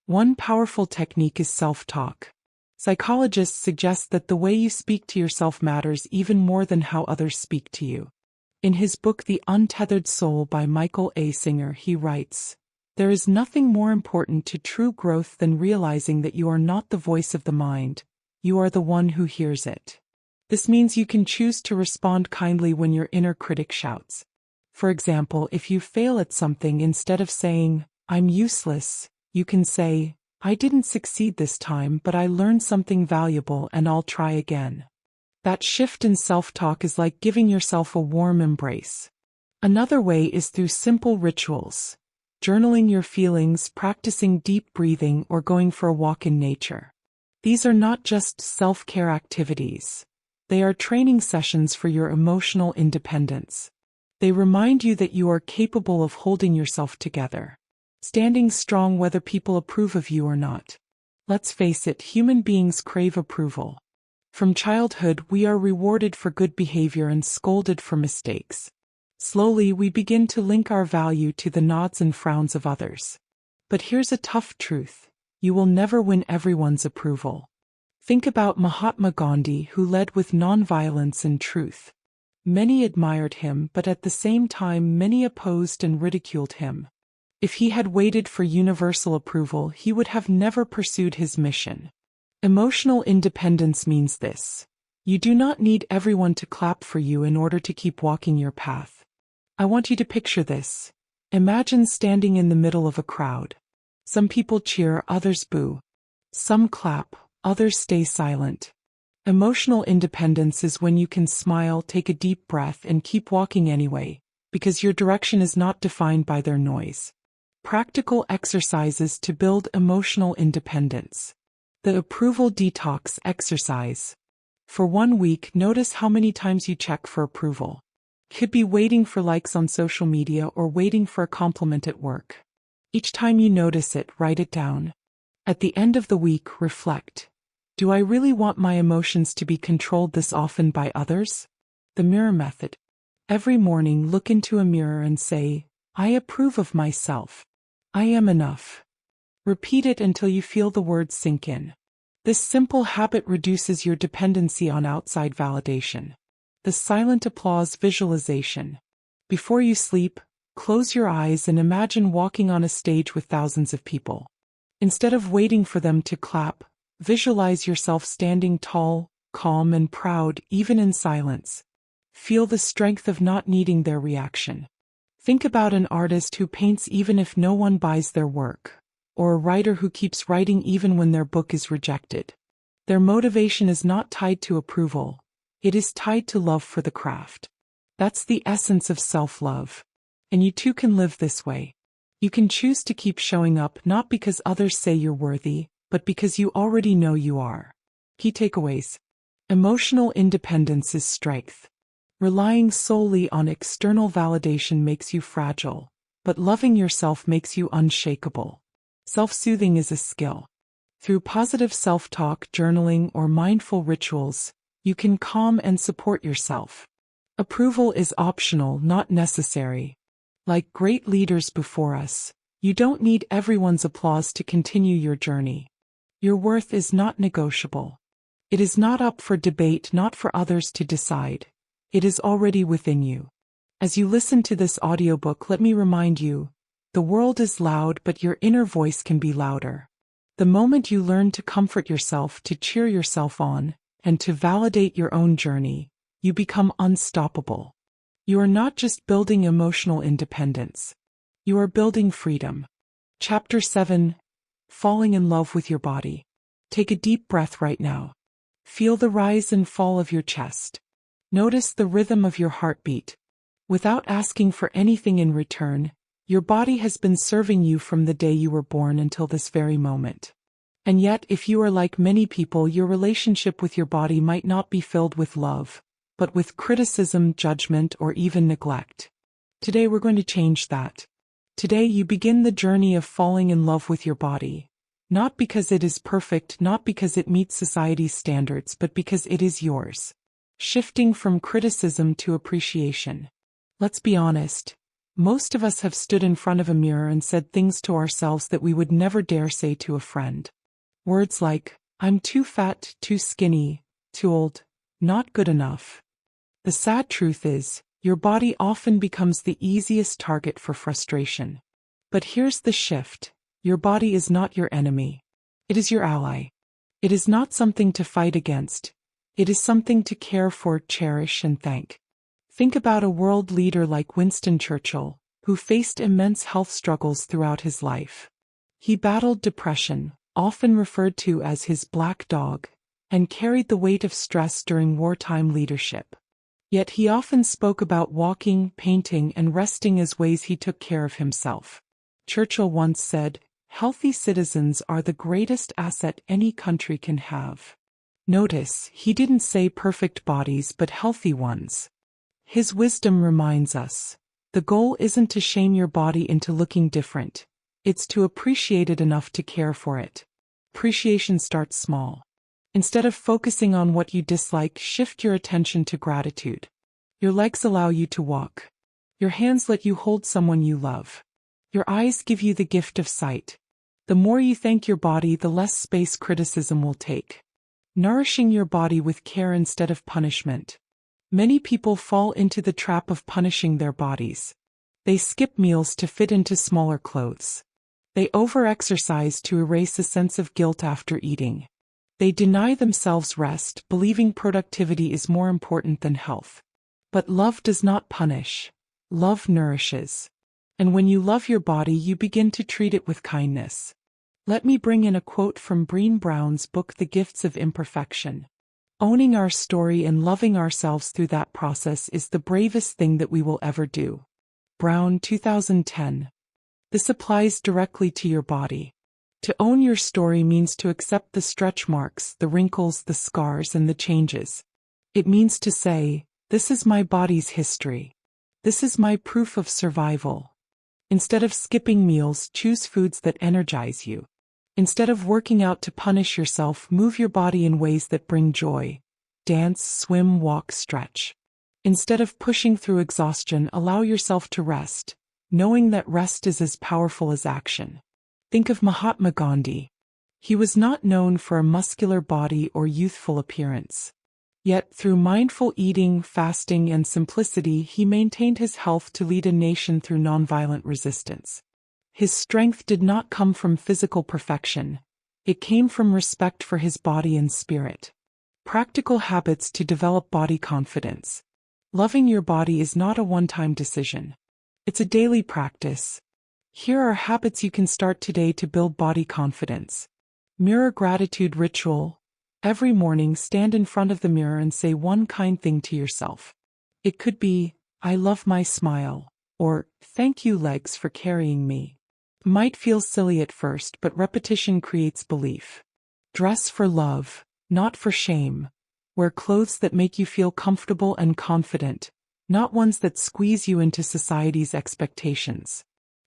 One powerful technique is self-talk. Psychologists suggest that the way you speak to yourself matters even more than how others speak to you. In his book The Untethered Soul by Michael A. Singer, he writes, "There is nothing more important to true growth than realizing that you are not the voice of the mind, you are the one who hears it." This means you can choose to respond kindly when your inner critic shouts. For example, if you fail at something, instead of saying, "I'm useless," you can say, "I didn't succeed this time, but I learned something valuable and I'll try again." That shift in self-talk is like giving yourself a warm embrace. Another way is through simple rituals. Journaling your feelings, practicing deep breathing, or going for a walk in nature. These are not just self-care activities. They are training sessions for your emotional independence. They remind you that you are capable of holding yourself together, standing strong whether people approve of you or not. Let's face it, human beings crave approval. From childhood, we are rewarded for good behavior and scolded for mistakes. Slowly we begin to link our value to the nods and frowns of others. But here's a tough truth. You will never win everyone's approval. Think about Mahatma Gandhi, who led with nonviolence and truth. Many admired him, but at the same time many opposed and ridiculed him. If he had waited for universal approval, he would have never pursued his mission. Emotional independence means this. You do not need everyone to clap for you in order to keep walking your path. I want you to picture this. Imagine standing in the middle of a crowd. Some people cheer, others boo. Some clap, others stay silent. Emotional independence is when you can smile, take a deep breath, and keep walking anyway, because your direction is not defined by their noise. Practical exercises to build emotional independence. The approval detox exercise. For 1 week, notice how many times you check for approval. Could be waiting for likes on social media or waiting for a compliment at work. Each time you notice it, write it down. At the end of the week, reflect. Do I really want my emotions to be controlled this often by others? The mirror method. Every morning, look into a mirror and say, I approve of myself. I am enough. Repeat it until you feel the words sink in. This simple habit reduces your dependency on outside validation. The silent applause visualization. Before you sleep, close your eyes and imagine walking on a stage with thousands of people. Instead of waiting for them to clap, visualize yourself standing tall, calm, and proud, even in silence. Feel the strength of not needing their reaction. Think about an artist who paints even if no one buys their work, or a writer who keeps writing even when their book is rejected. Their motivation is not tied to approval. It is tied to love for the craft. That's the essence of self-love. And you too can live this way. You can choose to keep showing up not because others say you're worthy, but because you already know you are. Key takeaways. Emotional independence is strength. Relying solely on external validation makes you fragile, but loving yourself makes you unshakable. Self-soothing is a skill. Through positive self-talk, journaling, or mindful rituals, you can calm and support yourself. Approval is optional, not necessary. Like great leaders before us, you don't need everyone's applause to continue your journey. Your worth is not negotiable. It is not up for debate, not for others to decide. It is already within you. As you listen to this audiobook, let me remind you, the world is loud, but your inner voice can be louder. The moment you learn to comfort yourself, to cheer yourself on, and to validate your own journey, you become unstoppable. You are not just building emotional independence. You are building freedom. Chapter 7. Falling in love with your body. Take a deep breath right now. Feel the rise and fall of your chest. Notice the rhythm of your heartbeat. Without asking for anything in return, your body has been serving you from the day you were born until this very moment. And yet, if you are like many people, your relationship with your body might not be filled with love, but with criticism, judgment, or even neglect. Today we're going to change that. Today you begin the journey of falling in love with your body. Not because it is perfect, not because it meets society's standards, but because it is yours. Shifting from criticism to appreciation. Let's be honest. Most of us have stood in front of a mirror and said things to ourselves that we would never dare say to a friend. Words like, I'm too fat, too skinny, too old, not good enough. The sad truth is, your body often becomes the easiest target for frustration. But here's the shift. Your body is not your enemy. It is your ally. It is not something to fight against. It is something to care for, cherish, and thank. Think about a world leader like Winston Churchill, who faced immense health struggles throughout his life. He battled depression, often referred to as his black dog, and carried the weight of stress during wartime leadership. Yet he often spoke about walking, painting, and resting as ways he took care of himself. Churchill once said, "Healthy citizens are the greatest asset any country can have." Notice, he didn't say perfect bodies but healthy ones. His wisdom reminds us, the goal isn't to shame your body into looking different. It's to appreciate it enough to care for it. Appreciation starts small. Instead of focusing on what you dislike, shift your attention to gratitude. Your legs allow you to walk. Your hands let you hold someone you love. Your eyes give you the gift of sight. The more you thank your body, the less space criticism will take. Nourishing your body with care instead of punishment. Many people fall into the trap of punishing their bodies. They skip meals to fit into smaller clothes. They over-exercise to erase a sense of guilt after eating. They deny themselves rest, believing productivity is more important than health. But love does not punish. Love nourishes. And when you love your body, you begin to treat it with kindness. Let me bring in a quote from Brené Brown's book, The Gifts of Imperfection. Owning our story and loving ourselves through that process is the bravest thing that we will ever do. Brown, 2010. This applies directly to your body. To own your story means to accept the stretch marks, the wrinkles, the scars, and the changes. It means to say, this is my body's history. This is my proof of survival. Instead of skipping meals, choose foods that energize you. Instead of working out to punish yourself, move your body in ways that bring joy. Dance, swim, walk, stretch. Instead of pushing through exhaustion, allow yourself to rest, knowing that rest is as powerful as action. Think of Mahatma Gandhi. He was not known for a muscular body or youthful appearance. Yet, through mindful eating, fasting, and simplicity, he maintained his health to lead a nation through nonviolent resistance. His strength did not come from physical perfection. It came from respect for his body and spirit. Practical habits to develop body confidence. Loving your body is not a one-time decision. It's a daily practice. Here are habits you can start today to build body confidence. Mirror gratitude ritual. Every morning, stand in front of the mirror and say one kind thing to yourself. It could be, I love my smile, or thank you legs for carrying me. Might feel silly at first, but repetition creates belief. Dress for love, not for shame. Wear clothes that make you feel comfortable and confident, not ones that squeeze you into society's expectations.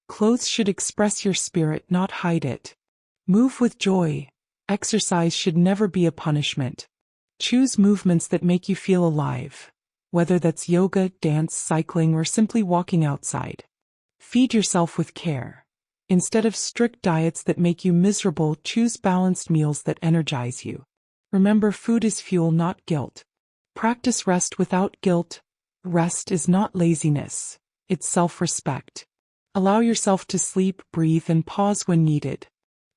Clothes should express your spirit, not hide it. Move with joy. Exercise should never be a punishment. Choose movements that make you feel alive, whether that's yoga, dance, cycling, or simply walking outside. Feed yourself with care. Instead of strict diets that make you miserable, choose balanced meals that energize you. Remember, food is fuel, not guilt. Practice rest without guilt. Rest is not laziness. It's self-respect. Allow yourself to sleep, breathe, and pause when needed.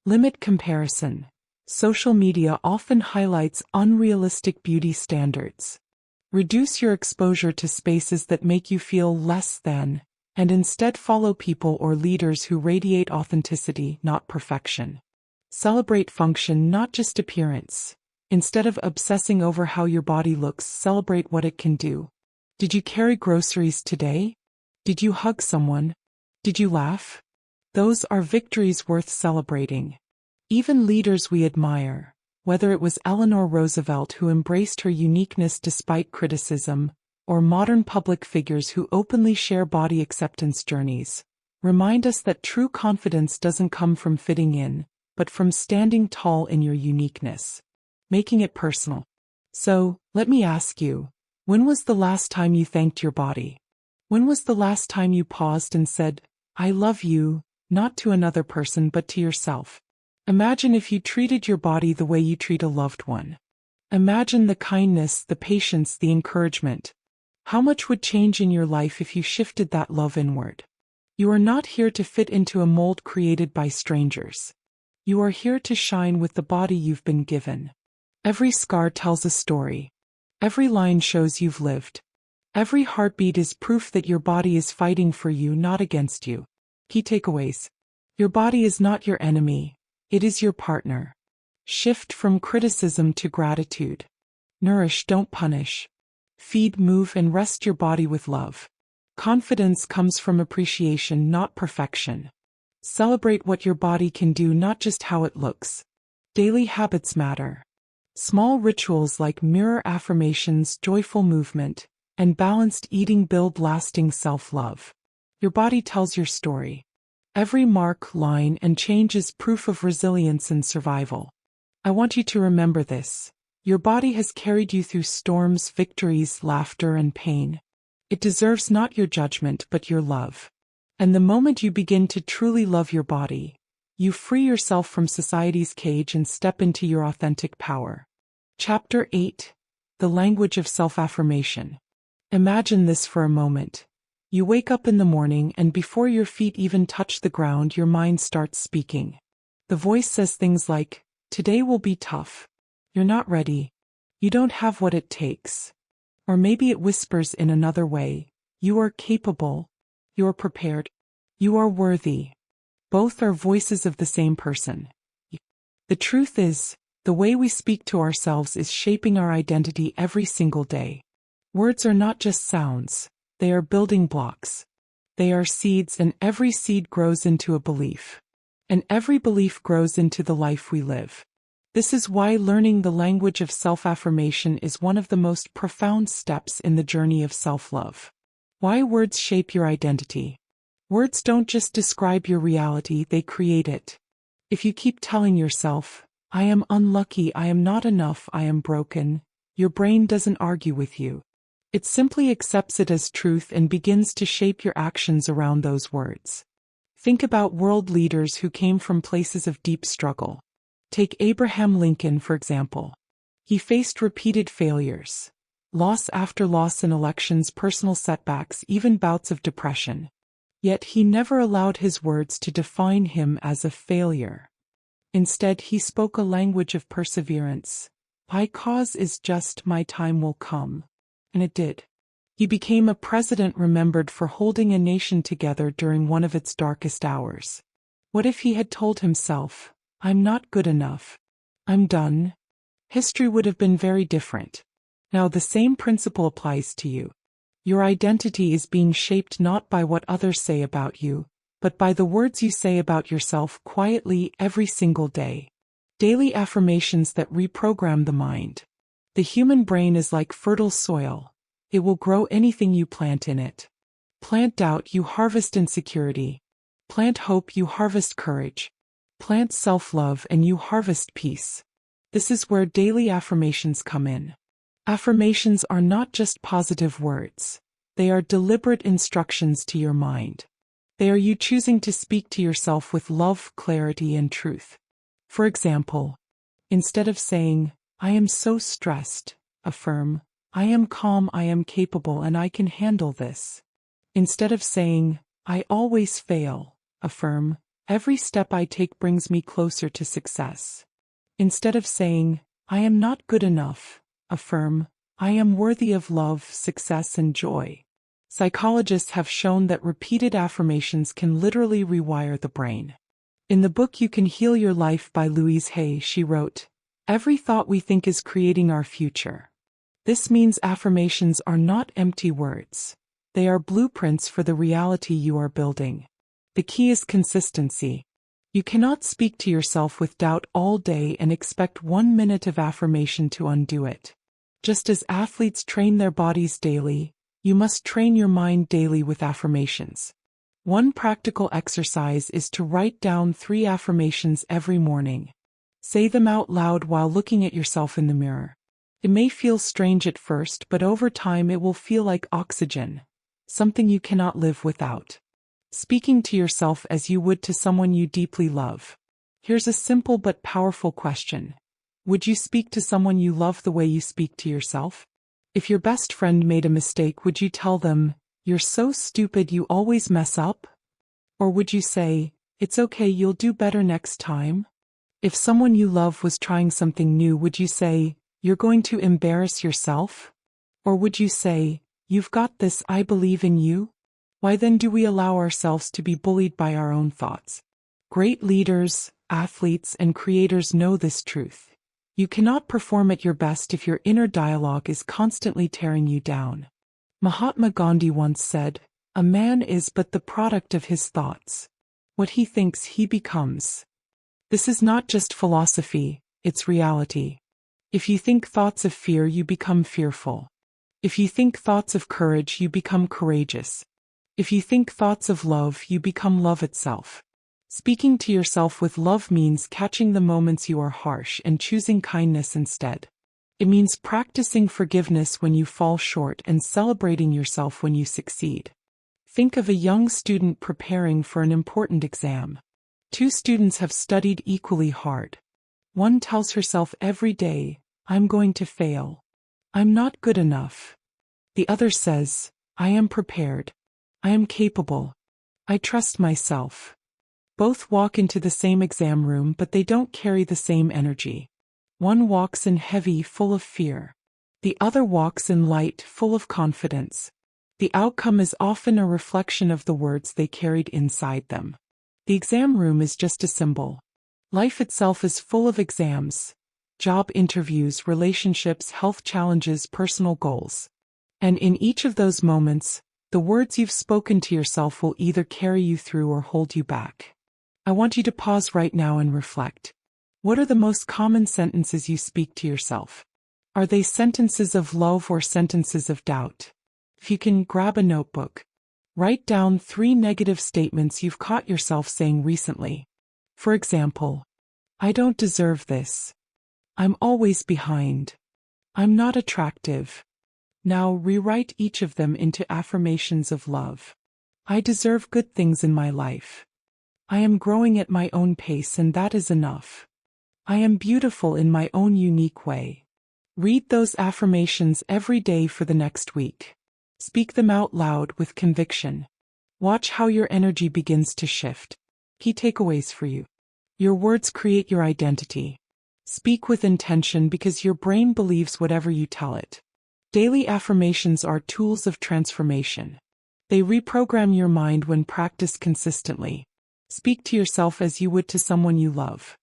Limit comparison. Social media often highlights unrealistic beauty standards. Reduce your exposure to spaces that make you feel less than, and instead follow people or leaders who radiate authenticity, not perfection. Celebrate function, not just appearance. Instead of obsessing over how your body looks, celebrate what it can do. Did you carry groceries today? Did you hug someone? Did you laugh? Those are victories worth celebrating. Even leaders we admire, whether it was Eleanor Roosevelt who embraced her uniqueness despite criticism, or modern public figures who openly share body acceptance journeys, remind us that true confidence doesn't come from fitting in, but from standing tall in your uniqueness. Making it personal. So, let me ask you, when was the last time you thanked your body? When was the last time you paused and said, I love you, not to another person but to yourself? Imagine if you treated your body the way you treat a loved one. Imagine the kindness, the patience, the encouragement. How much would change in your life if you shifted that love inward? You are not here to fit into a mold created by strangers. You are here to shine with the body you've been given. Every scar tells a story. Every line shows you've lived. Every heartbeat is proof that your body is fighting for you, not against you. Key takeaways. Your body is not your enemy. It is your partner. Shift from criticism to gratitude. Nourish, don't punish. Feed, move, and rest your body with love. Confidence comes from appreciation, not perfection. Celebrate what your body can do, not just how it looks. Daily habits matter. Small rituals like mirror affirmations, joyful movement, and balanced eating build lasting self-love. Your body tells your story. Every mark, line, and change is proof of resilience and survival. I want you to remember this. Your body has carried you through storms, victories, laughter, and pain. It deserves not your judgment but your love. And the moment you begin to truly love your body, you free yourself from society's cage and step into your authentic power. Chapter 8. The Language of Self-Affirmation. Imagine this for a moment. You wake up in the morning and before your feet even touch the ground, your mind starts speaking. The voice says things like, "Today will be tough. You're not ready. You don't have what it takes." Or maybe it whispers in another way, "You are capable. You're prepared. You are worthy." Both are voices of the same person. The truth is, the way we speak to ourselves is shaping our identity every single day. Words are not just sounds, they are building blocks. They are seeds, and every seed grows into a belief. And every belief grows into the life we live. This is why learning the language of self-affirmation is one of the most profound steps in the journey of self-love. Why words shape your identity. Words don't just describe your reality, they create it. If you keep telling yourself, "I am unlucky, I am not enough, I am broken," your brain doesn't argue with you. It simply accepts it as truth and begins to shape your actions around those words. Think about world leaders who came from places of deep struggle. Take Abraham Lincoln, for example. He faced repeated failures, loss after loss in elections, personal setbacks, even bouts of depression. Yet he never allowed his words to define him as a failure. Instead, he spoke a language of perseverance. "My cause is just, my time will come." And it did. He became a president remembered for holding a nation together during one of its darkest hours. What if he had told himself, "I'm not good enough. I'm done"? History would have been very different. Now the same principle applies to you. Your identity is being shaped not by what others say about you, but by the words you say about yourself quietly every single day. Daily affirmations that reprogram the mind. The human brain is like fertile soil. It will grow anything you plant in it. Plant doubt, you harvest insecurity. Plant hope, you harvest courage. Plant self-love and you harvest peace. This is where daily affirmations come in. Affirmations are not just positive words. They are deliberate instructions to your mind. They are you choosing to speak to yourself with love, clarity, and truth. For example, instead of saying, "I am so stressed," affirm, "I am calm, I am capable, and I can handle this." Instead of saying, "I always fail," affirm, "Every step I take brings me closer to success." Instead of saying, "I am not good enough," affirm, "I am worthy of love, success, and joy." Psychologists have shown that repeated affirmations can literally rewire the brain. In the book You Can Heal Your Life by Louise Hay, she wrote, "Every thought we think is creating our future." This means affirmations are not empty words. They are blueprints for the reality you are building. The key is consistency. You cannot speak to yourself with doubt all day and expect 1 minute of affirmation to undo it. Just as athletes train their bodies daily, you must train your mind daily with affirmations. One practical exercise is to write down 3 affirmations every morning. Say them out loud while looking at yourself in the mirror. It may feel strange at first, but over time it will feel like oxygen, something you cannot live without. Speaking to yourself as you would to someone you deeply love. Here's a simple but powerful question. Would you speak to someone you love the way you speak to yourself? If your best friend made a mistake, would you tell them, "You're so stupid, you always mess up"? Or would you say, "It's okay, you'll do better next time"? If someone you love was trying something new, would you say, "You're going to embarrass yourself"? Or would you say, "You've got this, I believe in you"? Why then do we allow ourselves to be bullied by our own thoughts? Great leaders, athletes, and creators know this truth. You cannot perform at your best if your inner dialogue is constantly tearing you down. Mahatma Gandhi once said, "A man is but the product of his thoughts. What he thinks, he becomes." This is not just philosophy, it's reality. If you think thoughts of fear, you become fearful. If you think thoughts of courage, you become courageous. If you think thoughts of love, you become love itself. Speaking to yourself with love means catching the moments you are harsh and choosing kindness instead. It means practicing forgiveness when you fall short and celebrating yourself when you succeed. Think of a young student preparing for an important exam. Two students have studied equally hard. One tells herself every day, "I'm going to fail. I'm not good enough." The other says, "I am prepared. I am capable. I trust myself." Both walk into the same exam room, but they don't carry the same energy. One walks in heavy, full of fear. The other walks in light, full of confidence. The outcome is often a reflection of the words they carried inside them. The exam room is just a symbol. Life itself is full of exams: job interviews, relationships, health challenges, personal goals. And in each of those moments, the words you've spoken to yourself will either carry you through or hold you back. I want you to pause right now and reflect. What are the most common sentences you speak to yourself? Are they sentences of love or sentences of doubt? If you can, grab a notebook. Write down 3 negative statements you've caught yourself saying recently. For example, "I don't deserve this." "I'm always behind." "I'm not attractive." Now rewrite each of them into affirmations of love. "I deserve good things in my life." "I am growing at my own pace and that is enough." "I am beautiful in my own unique way." Read those affirmations every day for the next week. Speak them out loud with conviction. Watch how your energy begins to shift. Key takeaways for you. Your words create your identity. Speak with intention because your brain believes whatever you tell it. Daily affirmations are tools of transformation. They reprogram your mind when practiced consistently. Speak to yourself as you would to someone you love.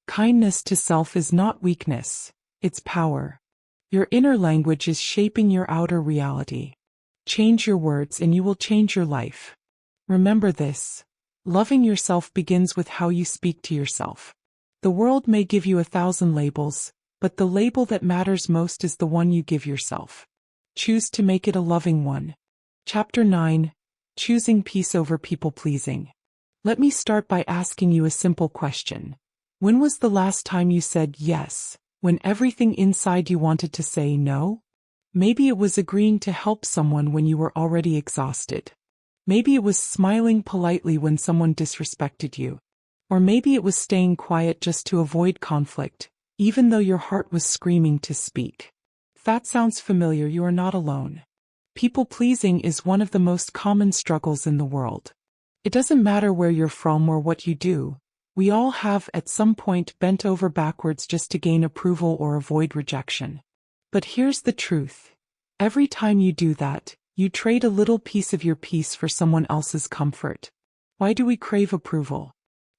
Kindness to self is not weakness, it's power. Your inner language is shaping your outer reality. Change your words and you will change your life. Remember this: loving yourself begins with how you speak to yourself. The world may give you 1,000 labels, but the label that matters most is the one you give yourself. Choose to make it a loving one. Chapter 9: Choosing Peace Over People-Pleasing. Let me start by asking you a simple question. When was the last time you said yes, when everything inside you wanted to say no? Maybe it was agreeing to help someone when you were already exhausted. Maybe it was smiling politely when someone disrespected you. Or maybe it was staying quiet just to avoid conflict, even though your heart was screaming to speak. If that sounds familiar, you are not alone. People-pleasing is one of the most common struggles in the world. It doesn't matter where you're from or what you do. We all have at some point bent over backwards just to gain approval or avoid rejection. But here's the truth. Every time you do that, you trade a little piece of your peace for someone else's comfort. Why do we crave approval?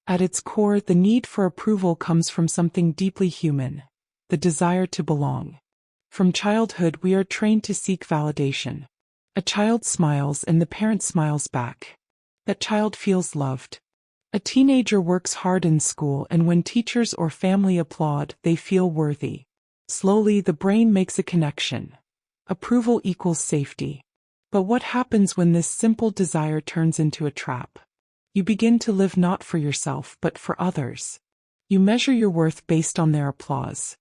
At its core, the need for approval comes from something deeply human: the desire to belong. From childhood, we are trained to seek validation. A child smiles and the parent smiles back. That child feels loved. A teenager works hard in school and when teachers or family applaud, they feel worthy. Slowly, the brain makes a connection. Approval equals safety. But what happens when this simple desire turns into a trap? You begin to live not for yourself but for others. You measure your worth based on their applause.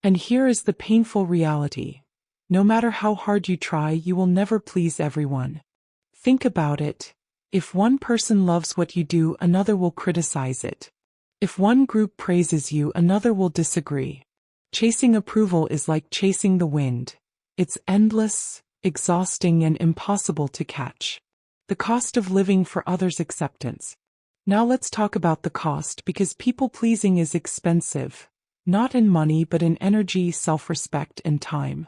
And here is the painful reality. No matter how hard you try, you will never please everyone. Think about it. If one person loves what you do, another will criticize it. If one group praises you, another will disagree. Chasing approval is like chasing the wind. It's endless, exhausting, and impossible to catch. The cost of living for others' acceptance. Now let's talk about the cost, because people-pleasing is expensive. Not in money but in energy, self-respect, and time.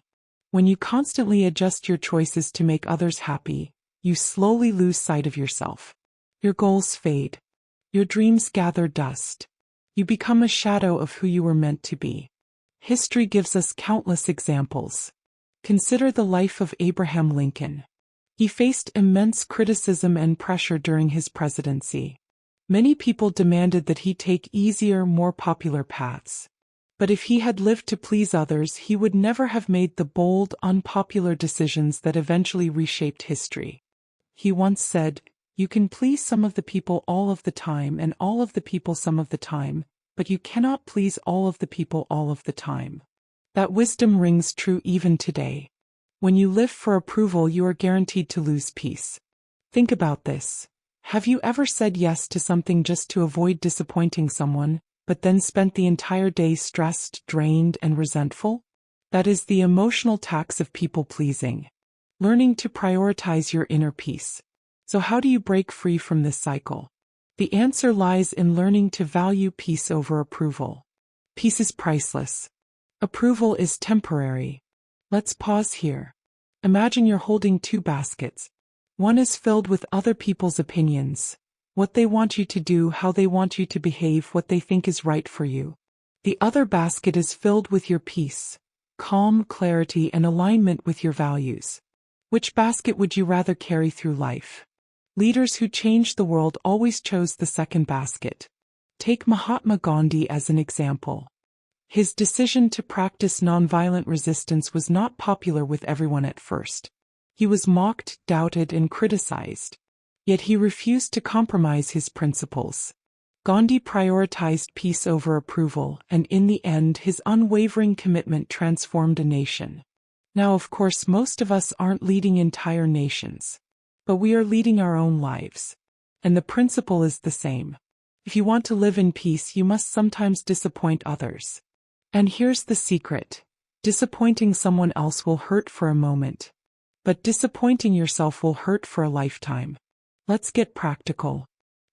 When you constantly adjust your choices to make others happy, you slowly lose sight of yourself. Your goals fade. Your dreams gather dust. You become a shadow of who you were meant to be. History gives us countless examples. Consider the life of Abraham Lincoln. He faced immense criticism and pressure during his presidency. Many people demanded that he take easier, more popular paths. But if he had lived to please others, he would never have made the bold, unpopular decisions that eventually reshaped history. He once said, "You can please some of the people all of the time and all of the people some of the time, but you cannot please all of the people all of the time." That wisdom rings true even today. When you live for approval, you are guaranteed to lose peace. Think about this. Have you ever said yes to something just to avoid disappointing someone, but then spent the entire day stressed, drained, and resentful? That is the emotional tax of people-pleasing. Learning to prioritize your inner peace. So how do you break free from this cycle? The answer lies in learning to value peace over approval. Peace is priceless. Approval is temporary. Let's pause here. Imagine you're holding two baskets. One is filled with other people's opinions, what they want you to do, how they want you to behave, what they think is right for you. The other basket is filled with your peace, calm, clarity, and alignment with your values. Which basket would you rather carry through life? Leaders who changed the world always chose the second basket. Take Mahatma Gandhi as an example. His decision to practice nonviolent resistance was not popular with everyone at first. He was mocked, doubted, and criticized. Yet he refused to compromise his principles. Gandhi prioritized peace over approval, and in the end, his unwavering commitment transformed a nation. Now, of course, most of us aren't leading entire nations, but we are leading our own lives. And the principle is the same. If you want to live in peace, you must sometimes disappoint others. And here's the secret. Disappointing someone else will hurt for a moment, but disappointing yourself will hurt for a lifetime. Let's get practical.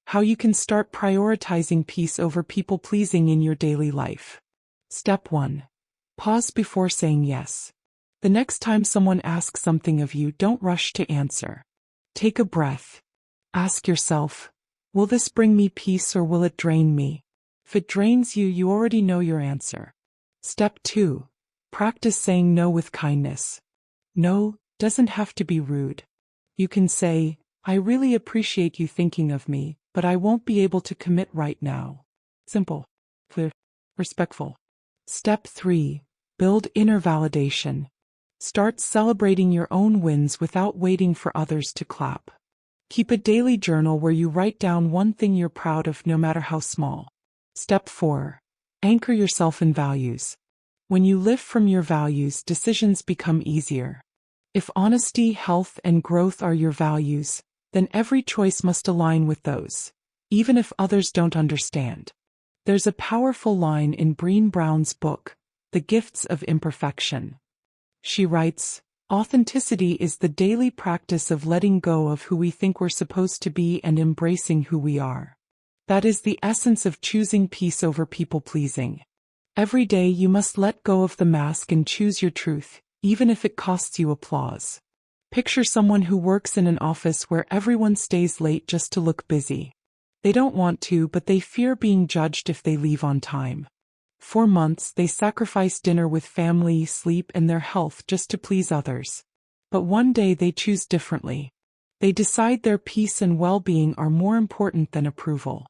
How you can start prioritizing peace over people-pleasing in your daily life. Step 1. Pause before saying yes. The next time someone asks something of you, don't rush to answer. Take a breath. Ask yourself, will this bring me peace or will it drain me? If it drains you, you already know your answer. Step 2. Practice saying no with kindness. No doesn't have to be rude. You can say, I really appreciate you thinking of me, but I won't be able to commit right now. Simple, clear, respectful. Step 3. Build inner validation. Start celebrating your own wins without waiting for others to clap. Keep a daily journal where you write down one thing you're proud of, no matter how small. Step 4. Anchor yourself in values. When you live from your values, decisions become easier. If honesty, health, and growth are your values, then every choice must align with those, even if others don't understand. There's a powerful line in Brené Brown's book, The Gifts of Imperfection. She writes, authenticity is the daily practice of letting go of who we think we're supposed to be and embracing who we are. That is the essence of choosing peace over people-pleasing. Every day you must let go of the mask and choose your truth, even if it costs you applause. Picture someone who works in an office where everyone stays late just to look busy. They don't want to, but they fear being judged if they leave on time. For months, they sacrifice dinner with family, sleep, and their health just to please others. But one day they choose differently. They decide their peace and well-being are more important than approval.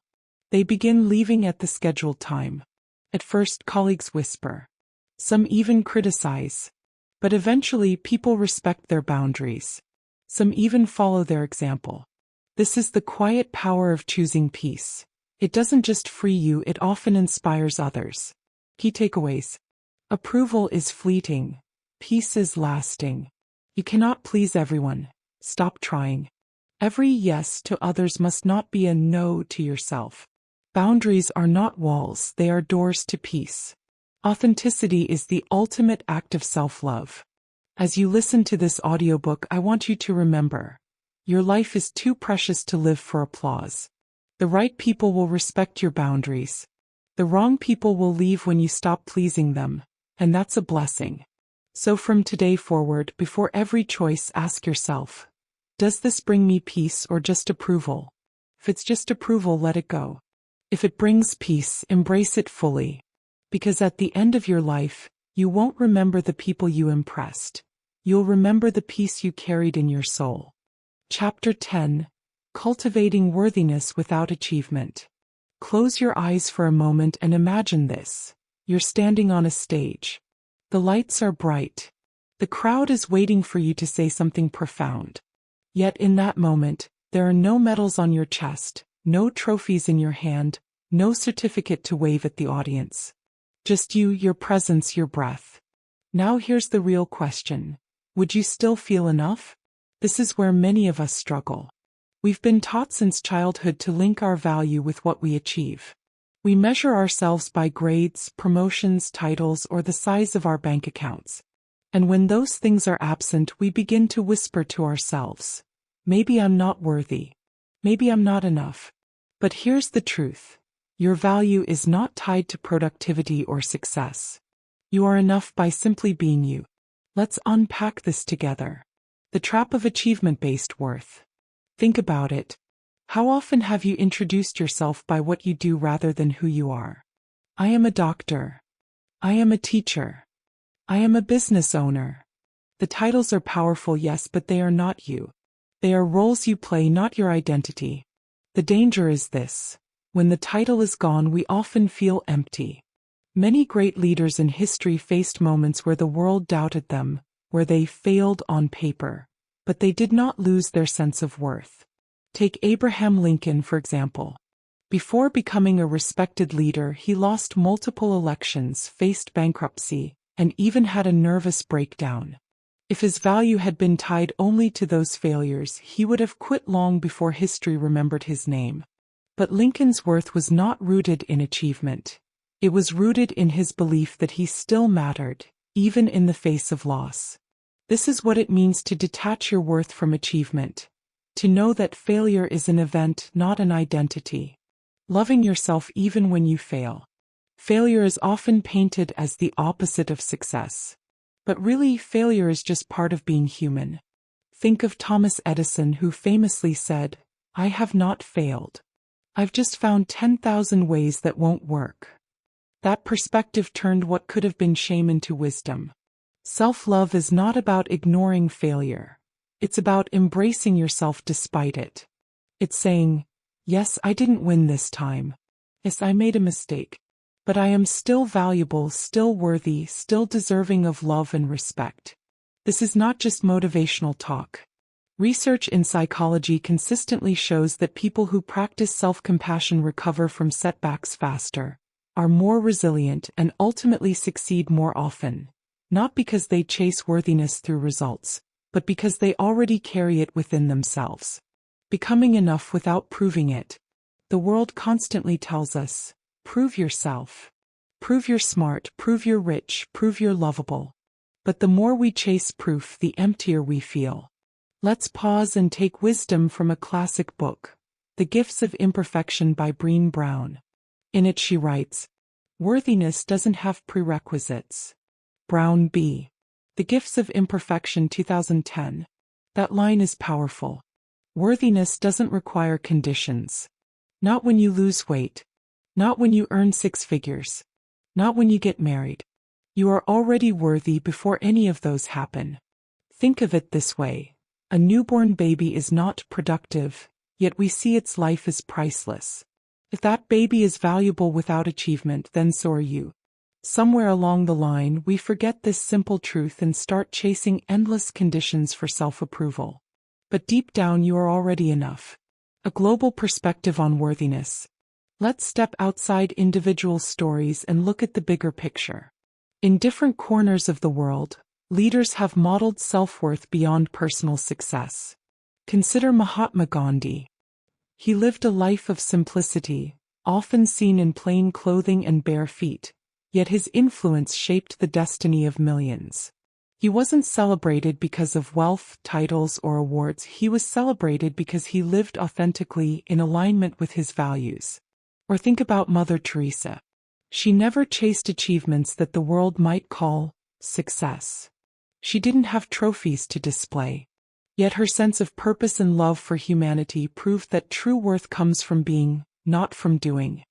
They begin leaving at the scheduled time. At first, colleagues whisper. Some even criticize. But eventually, people respect their boundaries. Some even follow their example. This is the quiet power of choosing peace. It doesn't just free you, it often inspires others. Key takeaways. Approval is fleeting. Peace is lasting. You cannot please everyone. Stop trying. Every yes to others must not be a no to yourself. Boundaries are not walls, they are doors to peace. Authenticity is the ultimate act of self-love. As you listen to this audiobook, I want you to remember, your life is too precious to live for applause. The right people will respect your boundaries. The wrong people will leave when you stop pleasing them, and that's a blessing. So from today forward, before every choice, ask yourself, does this bring me peace or just approval? If it's just approval, let it go. If it brings peace, embrace it fully. Because at the end of your life, you won't remember the people you impressed. You'll remember the peace you carried in your soul. Chapter 10. Cultivating Worthiness Without Achievement. Close your eyes for a moment and imagine this. You're standing on a stage. The lights are bright. The crowd is waiting for you to say something profound. Yet in that moment, there are no medals on your chest, no trophies in your hand, no certificate to wave at the audience. Just you, your presence, your breath. Now here's the real question. Would you still feel enough? This is where many of us struggle. We've been taught since childhood to link our value with what we achieve. We measure ourselves by grades, promotions, titles, or the size of our bank accounts. And when those things are absent, we begin to whisper to ourselves, maybe I'm not worthy. Maybe I'm not enough. But here's the truth. Your value is not tied to productivity or success. You are enough by simply being you. Let's unpack this together. The trap of achievement-based worth. Think about it. How often have you introduced yourself by what you do rather than who you are? I am a doctor. I am a teacher. I am a business owner. The titles are powerful, yes, but they are not you. They are roles you play, not your identity. The danger is this. When the title is gone, we often feel empty. Many great leaders in history faced moments where the world doubted them, where they failed on paper, but they did not lose their sense of worth. Take Abraham Lincoln, for example. Before becoming a respected leader, he lost multiple elections, faced bankruptcy, and even had a nervous breakdown. If his value had been tied only to those failures, he would have quit long before history remembered his name. But Lincoln's worth was not rooted in achievement. It was rooted in his belief that he still mattered, even in the face of loss. This is what it means to detach your worth from achievement. To know that failure is an event, not an identity. Loving yourself even when you fail. Failure is often painted as the opposite of success. But really, failure is just part of being human. Think of Thomas Edison, who famously said, "I have not failed. I've just found 10,000 ways that won't work." That perspective turned what could have been shame into wisdom. Self-love is not about ignoring failure. It's about embracing yourself despite it. It's saying, yes, I didn't win this time. Yes, I made a mistake. But I am still valuable, still worthy, still deserving of love and respect. This is not just motivational talk. Research in psychology consistently shows that people who practice self-compassion recover from setbacks faster, are more resilient, and ultimately succeed more often. Not because they chase worthiness through results, but because they already carry it within themselves. Becoming enough without proving it. The world constantly tells us, prove yourself. Prove you're smart, prove you're rich, prove you're lovable. But the more we chase proof, the emptier we feel. Let's pause and take wisdom from a classic book, The Gifts of Imperfection by Brené Brown. In it she writes, "Worthiness doesn't have prerequisites." Brown B. The Gifts of Imperfection, 2010. That line is powerful. Worthiness doesn't require conditions. Not when you lose weight. Not when you earn 6 figures. Not when you get married. You are already worthy before any of those happen. Think of it this way. A newborn baby is not productive, yet we see its life as priceless. If that baby is valuable without achievement, then so are you. Somewhere along the line, we forget this simple truth and start chasing endless conditions for self-approval. But deep down, you are already enough. A global perspective on worthiness. Let's step outside individual stories and look at the bigger picture. In different corners of the world, leaders have modeled self-worth beyond personal success. Consider Mahatma Gandhi. He lived a life of simplicity, often seen in plain clothing and bare feet, yet his influence shaped the destiny of millions. He wasn't celebrated because of wealth, titles, or awards. He was celebrated because he lived authentically in alignment with his values. Or think about Mother Teresa. She never chased achievements that the world might call success. She didn't have trophies to display. Yet her sense of purpose and love for humanity proved that true worth comes from being, not from doing.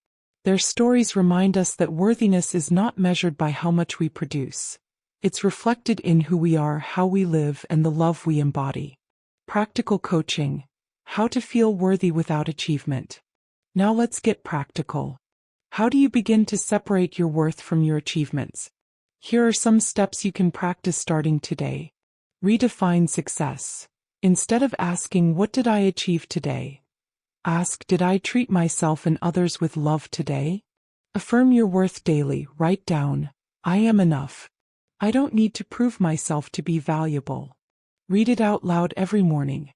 Their stories remind us that worthiness is not measured by how much we produce. It's reflected in who we are, how we live, and the love we embody. Practical coaching. How to feel worthy without achievement. Now let's get practical. How do you begin to separate your worth from your achievements? Here are some steps you can practice starting today. Redefine success. Instead of asking, "What did I achieve today?" ask, "Did I treat myself and others with love today?" Affirm your worth daily. Write down, "I am enough." I don't need to prove myself to be valuable. Read it out loud every morning.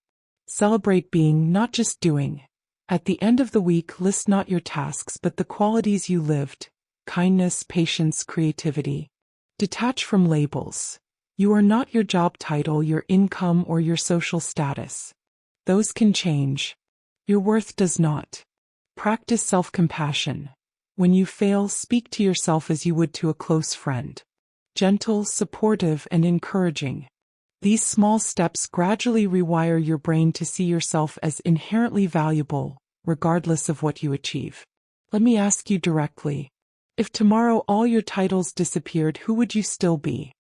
Celebrate being, not just doing. At the end of the week, list not your tasks but the qualities you lived: kindness, patience, creativity. Detach from labels. You are not your job title, your income, or your social status. Those can change. Your worth does not. Practice self-compassion. When you fail, speak to yourself as you would to a close friend. Gentle, supportive, and encouraging. These small steps gradually rewire your brain to see yourself as inherently valuable, regardless of what you achieve. Let me ask you directly. If tomorrow all your titles disappeared, who would you still be?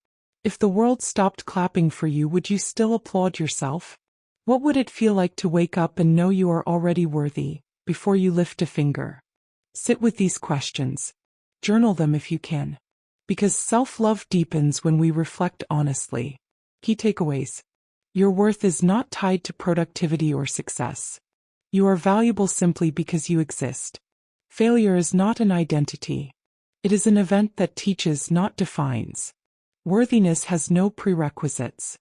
If the world stopped clapping for you, would you still applaud yourself? What would it feel like to wake up and know you are already worthy, before you lift a finger? Sit with these questions. Journal them if you can. Because self-love deepens when we reflect honestly. Key takeaways. Your worth is not tied to productivity or success. You are valuable simply because you exist. Failure is not an identity. It is an event that teaches, not defines. Worthiness has no prerequisites.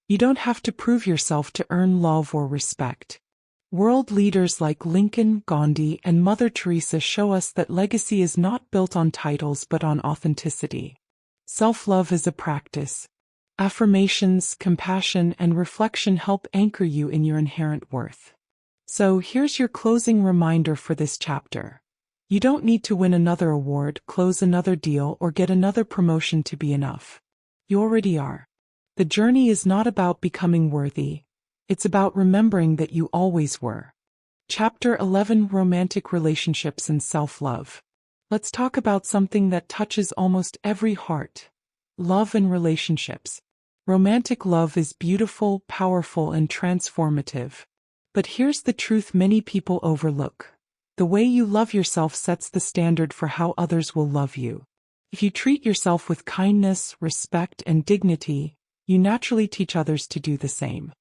You don't have to prove yourself to earn love or respect. World leaders like Lincoln, Gandhi, and Mother Teresa show us that legacy is not built on titles but on authenticity. Self-love is a practice. Affirmations, compassion, and reflection help anchor you in your inherent worth. So here's your closing reminder for this chapter. You don't need to win another award, close another deal, or get another promotion to be enough. You already are. The journey is not about becoming worthy. It's about remembering that you always were. Chapter 11: Romantic Relationships and Self-Love. Let's talk about something that touches almost every heart: love and relationships. Romantic love is beautiful, powerful, and transformative. But here's the truth many people overlook. The way you love yourself sets the standard for how others will love you. If you treat yourself with kindness, respect, and dignity, you naturally teach others to do the same.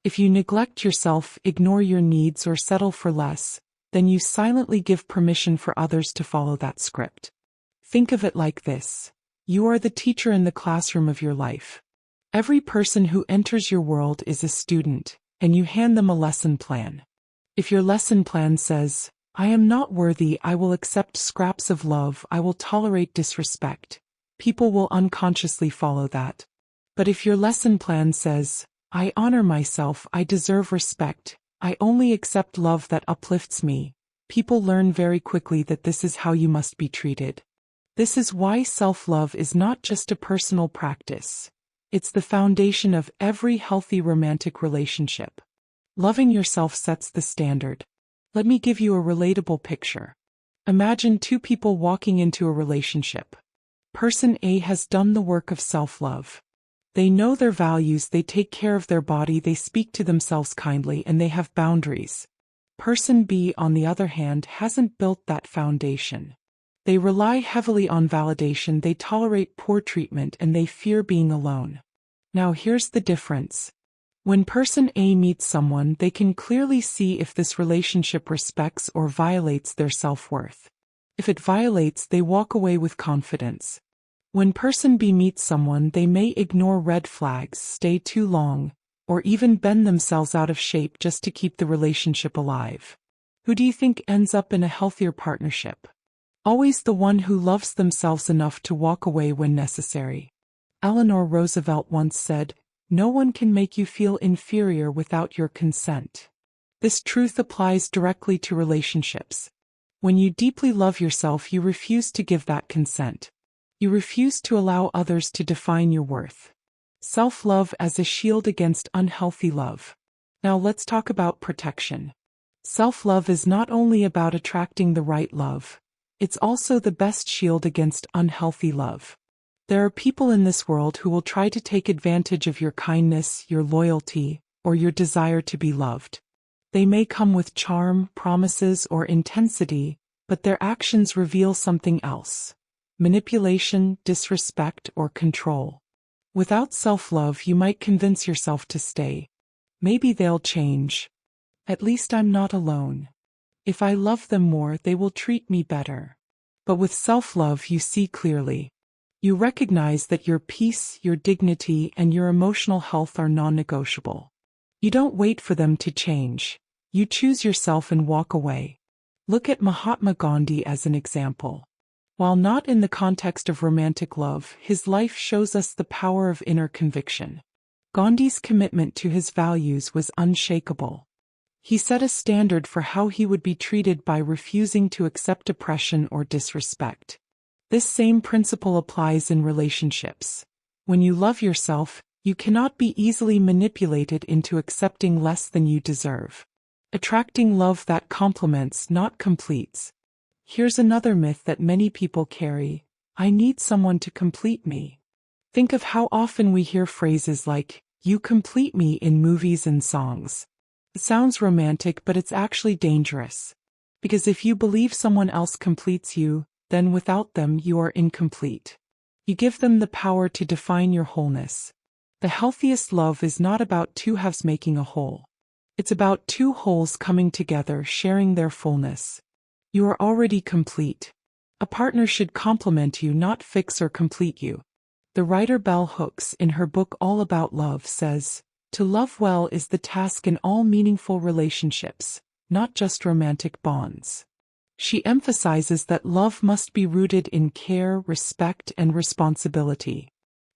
If you neglect yourself, ignore your needs, or settle for less, then you silently give permission for others to follow that script. Think of it like this. You are the teacher in the classroom of your life. Every person who enters your world is a student, and you hand them a lesson plan. If your lesson plan says, "I am not worthy, I will accept scraps of love, I will tolerate disrespect," people will unconsciously follow that. But if your lesson plan says, "I honor myself, I deserve respect, I only accept love that uplifts me," people learn very quickly that this is how you must be treated. This is why self-love is not just a personal practice. It's the foundation of every healthy romantic relationship. Loving yourself sets the standard. Let me give you a relatable picture. Imagine two people walking into a relationship. Person A has done the work of self-love. They know their values, they take care of their body, they speak to themselves kindly, and they have boundaries. Person B, on the other hand, hasn't built that foundation. They rely heavily on validation, they tolerate poor treatment, and they fear being alone. Now here's the difference. When person A meets someone, they can clearly see if this relationship respects or violates their self-worth. If it violates, they walk away with confidence. When person B meets someone, they may ignore red flags, stay too long, or even bend themselves out of shape just to keep the relationship alive. Who do you think ends up in a healthier partnership? Always the one who loves themselves enough to walk away when necessary. Eleanor Roosevelt once said, "No one can make you feel inferior without your consent." This truth applies directly to relationships. When you deeply love yourself, you refuse to give that consent. You refuse to allow others to define your worth. Self-love as a shield against unhealthy love. Now let's talk about protection. Self-love is not only about attracting the right love, it's also the best shield against unhealthy love. There are people in this world who will try to take advantage of your kindness, your loyalty, or your desire to be loved. They may come with charm, promises, or intensity, but their actions reveal something else: manipulation, disrespect, or control. Without self-love, you might convince yourself to stay. Maybe they'll change. At least I'm not alone. If I love them more, they will treat me better. But with self-love, you see clearly. You recognize that your peace, your dignity, and your emotional health are non-negotiable. You don't wait for them to change. You choose yourself and walk away. Look at Mahatma Gandhi as an example. While not in the context of romantic love, his life shows us the power of inner conviction. Gandhi's commitment to his values was unshakable. He set a standard for how he would be treated by refusing to accept oppression or disrespect. This same principle applies in relationships. When you love yourself, you cannot be easily manipulated into accepting less than you deserve. Attracting love that complements, not completes. Here's another myth that many people carry: I need someone to complete me. Think of how often we hear phrases like, "You complete me" in movies and songs. It sounds romantic, but it's actually dangerous. Because if you believe someone else completes you, then without them you are incomplete. You give them the power to define your wholeness. The healthiest love is not about two halves making a whole. It's about two wholes coming together, sharing their fullness. You are already complete. A partner should complement you, not fix or complete you. The writer Bell Hooks, in her book All About Love, says, "To love well is the task in all meaningful relationships, not just romantic bonds." She emphasizes that love must be rooted in care, respect, and responsibility.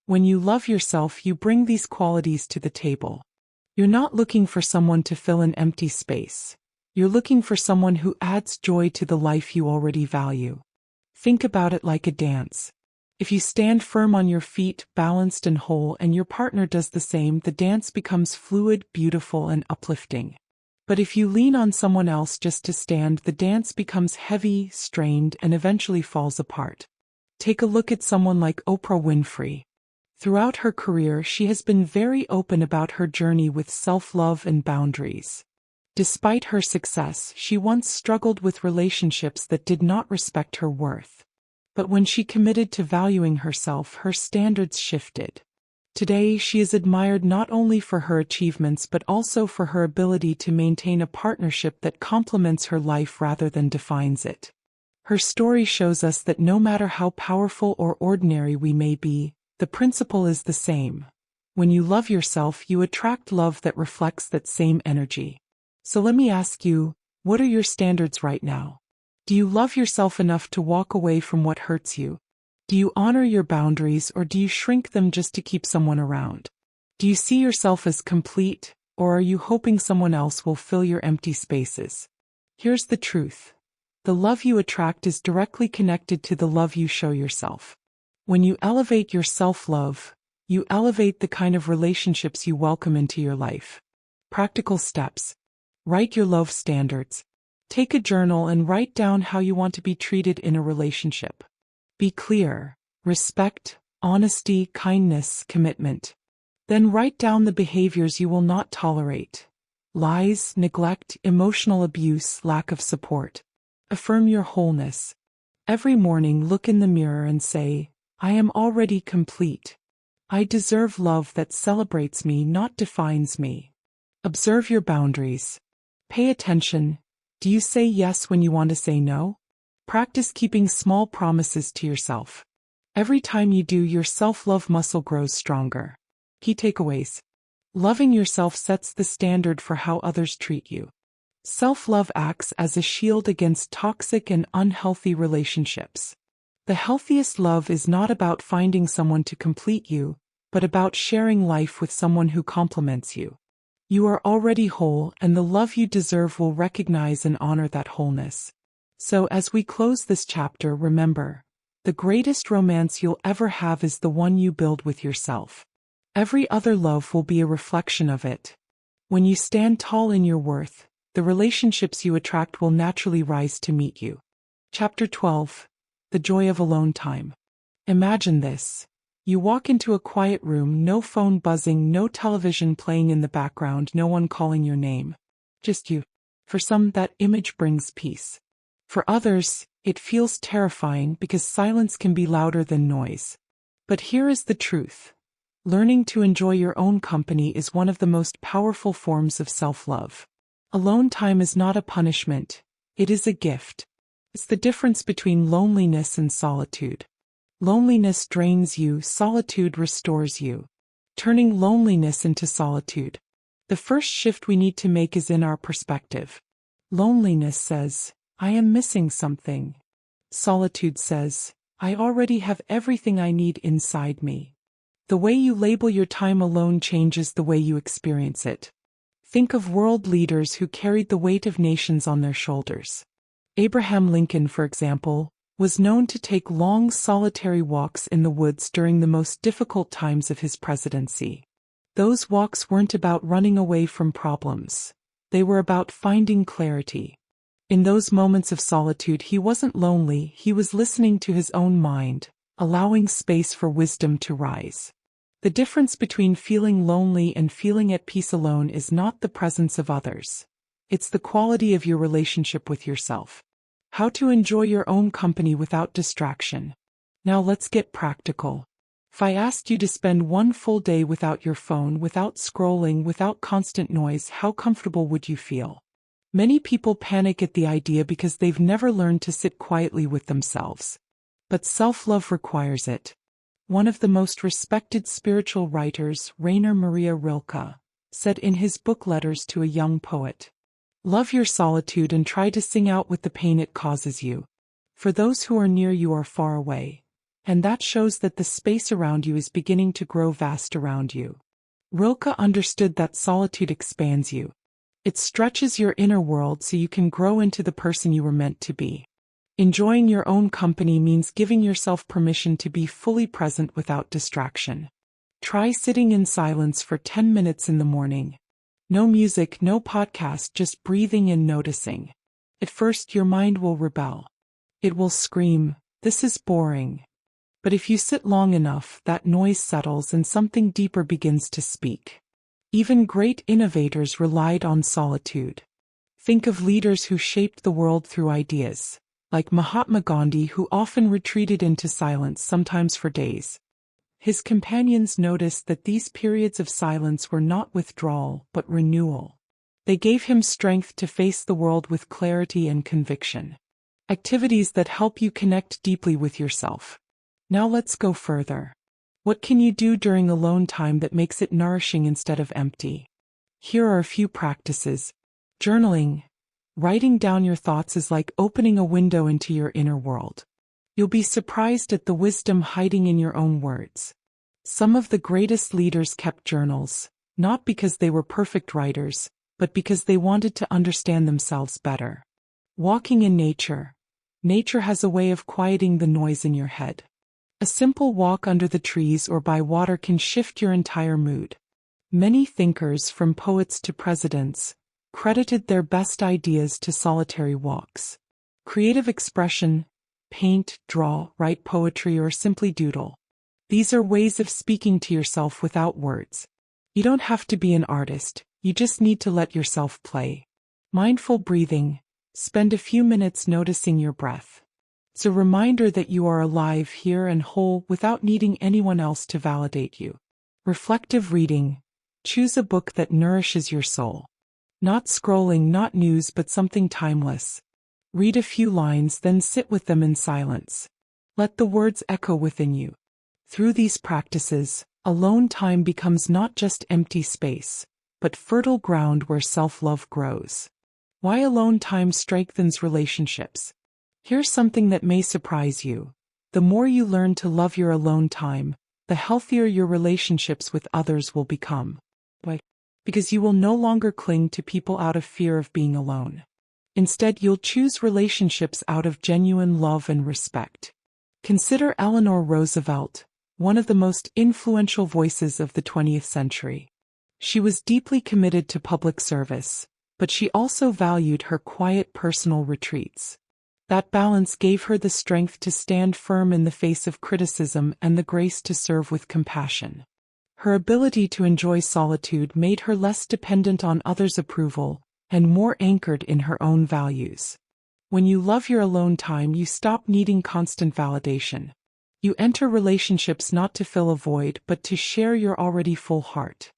When you love yourself, you bring these qualities to the table. You're not looking for someone to fill an empty space. You're looking for someone who adds joy to the life you already value. Think about it like a dance. If you stand firm on your feet, balanced and whole, and your partner does the same, the dance becomes fluid, beautiful, and uplifting. But if you lean on someone else just to stand, the dance becomes heavy, strained, and eventually falls apart. Take a look at someone like Oprah Winfrey. Throughout her career, she has been very open about her journey with self-love and boundaries. Despite her success, she once struggled with relationships that did not respect her worth. But when she committed to valuing herself, her standards shifted. Today, she is admired not only for her achievements but also for her ability to maintain a partnership that complements her life rather than defines it. Her story shows us that no matter how powerful or ordinary we may be, the principle is the same. When you love yourself, you attract love that reflects that same energy. So let me ask you, what are your standards right now? Do you love yourself enough to walk away from what hurts you? Do you honor your boundaries, or do you shrink them just to keep someone around? Do you see yourself as complete, or are you hoping someone else will fill your empty spaces? Here's the truth. The love you attract is directly connected to the love you show yourself. When you elevate your self-love, you elevate the kind of relationships you welcome into your life. Practical steps. Write your love standards. Take a journal and write down how you want to be treated in a relationship. Be clear: respect, honesty, kindness, commitment. Then write down the behaviors you will not tolerate: lies, neglect, emotional abuse, lack of support. Affirm your wholeness. Every morning, look in the mirror and say, "I am already complete. I deserve love that celebrates me, not defines me." Observe your boundaries. Pay attention. Do you say yes when you want to say no? Practice keeping small promises to yourself. Every time you do, your self-love muscle grows stronger. Key takeaways. Loving yourself sets the standard for how others treat you. Self-love acts as a shield against toxic and unhealthy relationships. The healthiest love is not about finding someone to complete you, but about sharing life with someone who complements you. You are already whole, and the love you deserve will recognize and honor that wholeness. So as we close this chapter, remember, the greatest romance you'll ever have is the one you build with yourself. Every other love will be a reflection of it. When you stand tall in your worth, the relationships you attract will naturally rise to meet you. Chapter 12. The Joy of Alone Time. Imagine this. You walk into a quiet room, no phone buzzing, no television playing in the background, no one calling your name. Just you. For some, that image brings peace. For others, it feels terrifying because silence can be louder than noise. But here is the truth. Learning to enjoy your own company is one of the most powerful forms of self-love. Alone time is not a punishment, it is a gift. It's the difference between loneliness and solitude. Loneliness drains you, solitude restores you. Turning loneliness into solitude. The first shift we need to make is in our perspective. Loneliness says, I am missing something. Solitude says, I already have everything I need inside me. The way you label your time alone changes the way you experience it. Think of world leaders who carried the weight of nations on their shoulders. Abraham Lincoln, for example, was known to take long solitary walks in the woods during the most difficult times of his presidency. Those walks weren't about running away from problems. They were about finding clarity. In those moments of solitude, he wasn't lonely, he was listening to his own mind, allowing space for wisdom to rise. The difference between feeling lonely and feeling at peace alone is not the presence of others. It's the quality of your relationship with yourself. How to enjoy your own company without distraction. Now let's get practical. If I asked you to spend one full day without your phone, without scrolling, without constant noise, how comfortable would you feel? Many people panic at the idea because they've never learned to sit quietly with themselves. But self-love requires it. One of the most respected spiritual writers, Rainer Maria Rilke, said in his book Letters to a Young Poet, "Love your solitude and try to sing out with the pain it causes you. For those who are near you are far away. And that shows that the space around you is beginning to grow vast around you." Rilke understood that solitude expands you. It stretches your inner world so you can grow into the person you were meant to be. Enjoying your own company means giving yourself permission to be fully present without distraction. Try sitting in silence for 10 minutes in the morning. No music, no podcast, just breathing and noticing. At first, your mind will rebel. It will scream, "This is boring." But if you sit long enough, that noise settles and something deeper begins to speak. Even great innovators relied on solitude. Think of leaders who shaped the world through ideas, like Mahatma Gandhi, who often retreated into silence, sometimes for days. His companions noticed that these periods of silence were not withdrawal, but renewal. They gave him strength to face the world with clarity and conviction. Activities that help you connect deeply with yourself. Now let's go further. What can you do during alone time that makes it nourishing instead of empty? Here are a few practices. Journaling. Writing down your thoughts is like opening a window into your inner world. You'll be surprised at the wisdom hiding in your own words. Some of the greatest leaders kept journals, not because they were perfect writers, but because they wanted to understand themselves better. Walking in nature. Nature has a way of quieting the noise in your head. A simple walk under the trees or by water can shift your entire mood. Many thinkers, from poets to presidents, credited their best ideas to solitary walks. Creative expression. Paint, draw, write poetry, or simply doodle. These are ways of speaking to yourself without words. You don't have to be an artist, you just need to let yourself play. Mindful breathing. Spend a few minutes noticing your breath. It's a reminder that you are alive here and whole without needing anyone else to validate you. Reflective reading. Choose a book that nourishes your soul. Not scrolling, not news, but something timeless. Read a few lines, then sit with them in silence. Let the words echo within you. Through these practices, alone time becomes not just empty space, but fertile ground where self-love grows. Why alone time strengthens relationships. Here's something that may surprise you. The more you learn to love your alone time, the healthier your relationships with others will become. Why? Because you will no longer cling to people out of fear of being alone. Instead, you'll choose relationships out of genuine love and respect. Consider Eleanor Roosevelt, one of the most influential voices of the 20th century. She was deeply committed to public service, but she also valued her quiet personal retreats. That balance gave her the strength to stand firm in the face of criticism and the grace to serve with compassion. Her ability to enjoy solitude made her less dependent on others' approval and more anchored in her own values. When you love your alone time, you stop needing constant validation. You enter relationships not to fill a void, but to share your already full heart.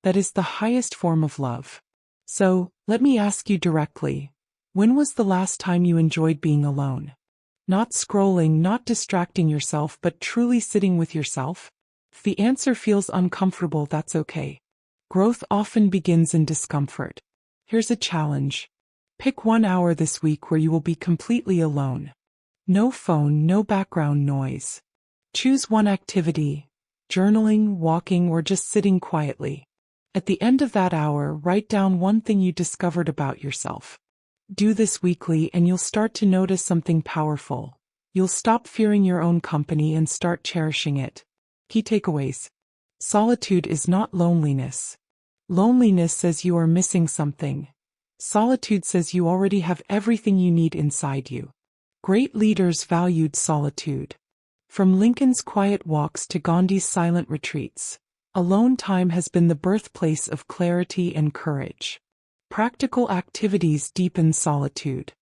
That is the highest form of love. So, let me ask you directly, when was the last time you enjoyed being alone? Not scrolling, not distracting yourself, but truly sitting with yourself? If the answer feels uncomfortable, that's okay. Growth often begins in discomfort. Here's a challenge. Pick 1 hour this week where you will be completely alone. No phone, no background noise. Choose one activity: journaling, walking, or just sitting quietly. At the end of that hour, write down one thing you discovered about yourself. Do this weekly and you'll start to notice something powerful. You'll stop fearing your own company and start cherishing it. Key takeaways. Solitude is not loneliness. Loneliness says you are missing something. Solitude says you already have everything you need inside you. Great leaders valued solitude. From Lincoln's quiet walks to Gandhi's silent retreats, alone time has been the birthplace of clarity and courage. Practical activities deepen solitude.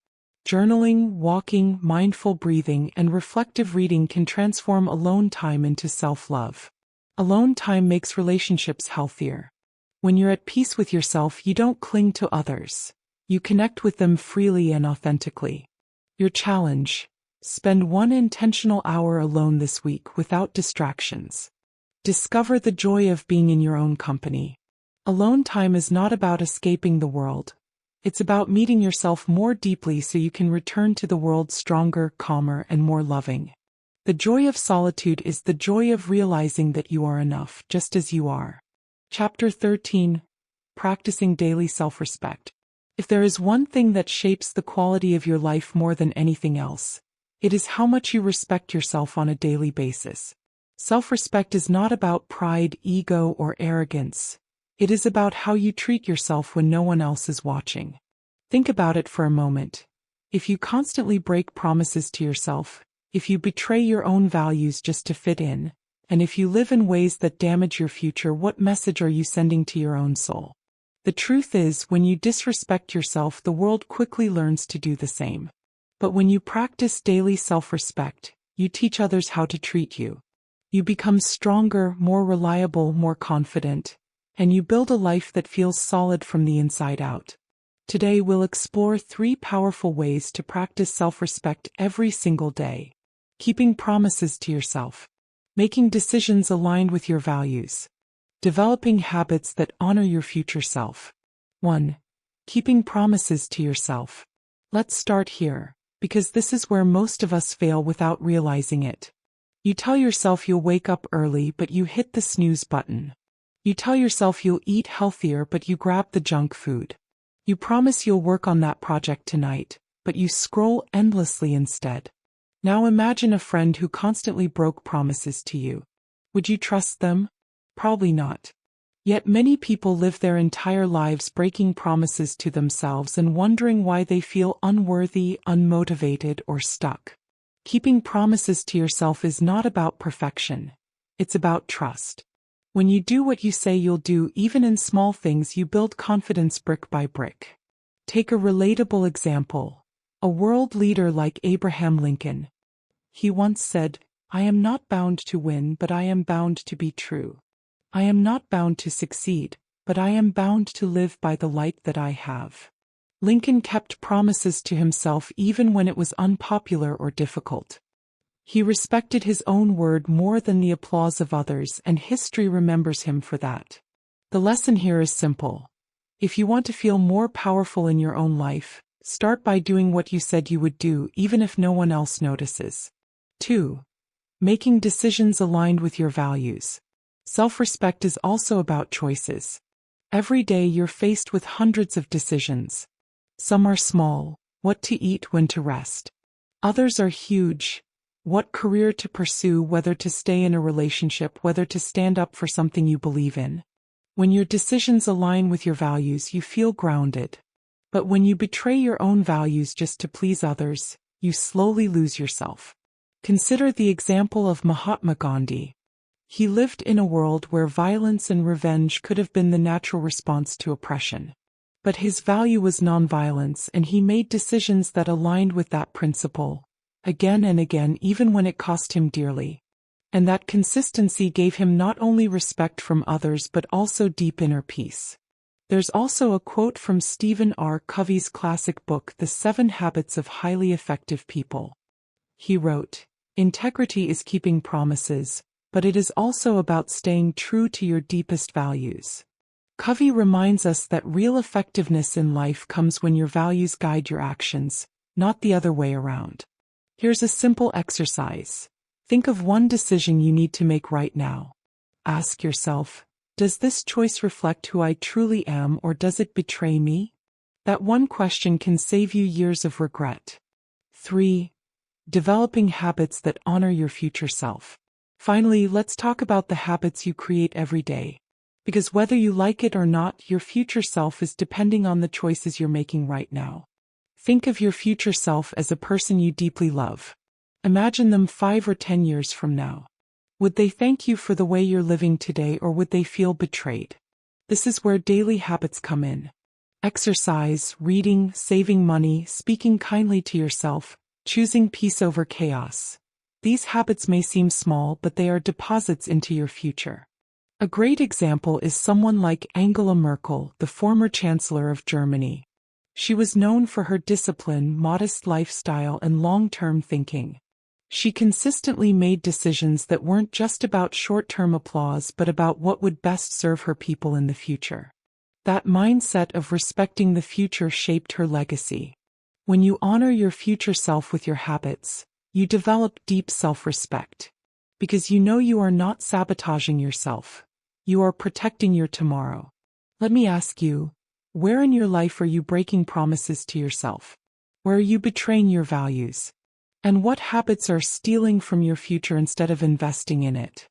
Journaling, walking, mindful breathing, and reflective reading can transform alone time into self-love. Alone time makes relationships healthier. When you're at peace with yourself, you don't cling to others. You connect with them freely and authentically. Your challenge: spend 1 intentional hour alone this week without distractions. Discover the joy of being in your own company. Alone time is not about escaping the world. It's about meeting yourself more deeply so you can return to the world stronger, calmer, and more loving. The joy of solitude is the joy of realizing that you are enough, just as you are. Chapter 13. Practicing daily self-respect. If there is one thing that shapes the quality of your life more than anything else, it is how much you respect yourself on a daily basis. Self-respect is not about pride, ego, or arrogance. It is about how you treat yourself when no one else is watching. Think about it for a moment. If you constantly break promises to yourself, if you betray your own values just to fit in, and if you live in ways that damage your future, what message are you sending to your own soul? The truth is, when you disrespect yourself, the world quickly learns to do the same. But when you practice daily self-respect, you teach others how to treat you. You become stronger, more reliable, more confident, and you build a life that feels solid from the inside out. Today we'll explore 3 powerful ways to practice self-respect every single day. Keeping promises to yourself. Making decisions aligned with your values. Developing habits that honor your future self. 1. Keeping promises to yourself. Let's start here, because this is where most of us fail without realizing it. You tell yourself you'll wake up early, but you hit the snooze button. You tell yourself you'll eat healthier, but you grab the junk food. You promise you'll work on that project tonight, but you scroll endlessly instead. Now imagine a friend who constantly broke promises to you. Would you trust them? Probably not. Yet many people live their entire lives breaking promises to themselves and wondering why they feel unworthy, unmotivated, or stuck. Keeping promises to yourself is not about perfection. It's about trust. When you do what you say you'll do, even in small things, you build confidence brick by brick. Take a relatable example. A world leader like Abraham Lincoln. He once said, "I am not bound to win, but I am bound to be true. I am not bound to succeed, but I am bound to live by the light that I have." Lincoln kept promises to himself even when it was unpopular or difficult. He respected his own word more than the applause of others, and history remembers him for that. The lesson here is simple. If you want to feel more powerful in your own life, start by doing what you said you would do, even if no one else notices. 2. Making decisions aligned with your values. Self-respect is also about choices. Every day you're faced with hundreds of decisions. Some are small: what to eat, when to rest. Others are huge: what career to pursue, whether to stay in a relationship, whether to stand up for something you believe in. When your decisions align with your values, you feel grounded. But when you betray your own values just to please others, you slowly lose yourself. Consider the example of Mahatma Gandhi. He lived in a world where violence and revenge could have been the natural response to oppression. But his value was nonviolence, and he made decisions that aligned with that principle, again and again, even when it cost him dearly. And that consistency gave him not only respect from others but also deep inner peace. There's also a quote from Stephen R. Covey's classic book, The 7 Habits of Highly Effective People. He wrote, "Integrity is keeping promises, but it is also about staying true to your deepest values." Covey reminds us that real effectiveness in life comes when your values guide your actions, not the other way around. Here's a simple exercise. Think of one decision you need to make right now. Ask yourself, does this choice reflect who I truly am, or does it betray me? That one question can save you years of regret. 3. Developing habits that honor your future self. Finally, let's talk about the habits you create every day. Because whether you like it or not, your future self is depending on the choices you're making right now. Think of your future self as a person you deeply love. Imagine them 5 or 10 years from now. Would they thank you for the way you're living today, or would they feel betrayed? This is where daily habits come in. Exercise, reading, saving money, speaking kindly to yourself, choosing peace over chaos. These habits may seem small, but they are deposits into your future. A great example is someone like Angela Merkel, the former Chancellor of Germany. She was known for her discipline, modest lifestyle, and long-term thinking. She consistently made decisions that weren't just about short-term applause but about what would best serve her people in the future. That mindset of respecting the future shaped her legacy. When you honor your future self with your habits, you develop deep self-respect. Because you know you are not sabotaging yourself. You are protecting your tomorrow. Let me ask you, where in your life are you breaking promises to yourself? Where are you betraying your values? And what habits are stealing from your future instead of investing in it?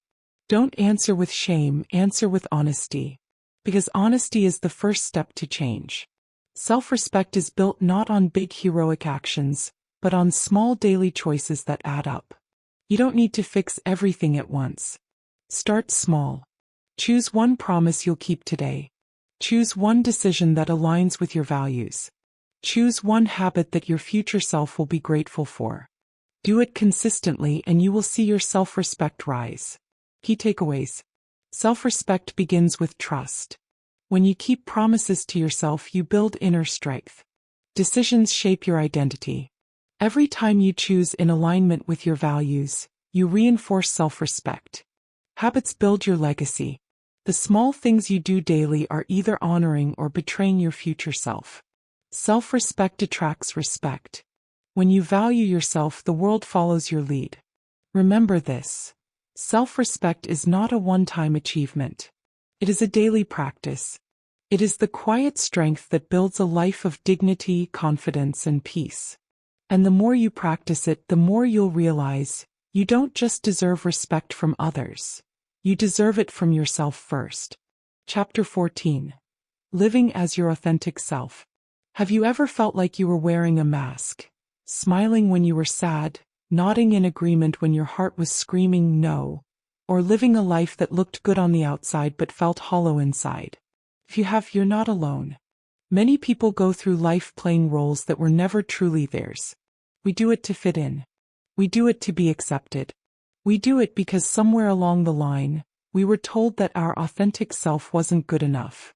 Don't answer with shame, answer with honesty. Because honesty is the first step to change. Self-respect is built not on big heroic actions, but on small daily choices that add up. You don't need to fix everything at once. Start small. Choose one promise you'll keep today. Choose one decision that aligns with your values. Choose one habit that your future self will be grateful for. Do it consistently and you will see your self-respect rise. Key takeaways. Self-respect begins with trust. When you keep promises to yourself, you build inner strength. Decisions shape your identity. Every time you choose in alignment with your values, you reinforce self-respect. Habits build your legacy. The small things you do daily are either honoring or betraying your future self. Self-respect attracts respect. When you value yourself, the world follows your lead. Remember this. Self-respect is not a one-time achievement. It is a daily practice. It is the quiet strength that builds a life of dignity, confidence, and peace. And the more you practice it, the more you'll realize, you don't just deserve respect from others. You deserve it from yourself first. Chapter 14. Living as your authentic self. Have you ever felt like you were wearing a mask? Smiling when you were sad, nodding in agreement when your heart was screaming no, or living a life that looked good on the outside but felt hollow inside? If you have, you're not alone. Many people go through life playing roles that were never truly theirs. We do it to fit in. We do it to be accepted. We do it because somewhere along the line, we were told that our authentic self wasn't good enough.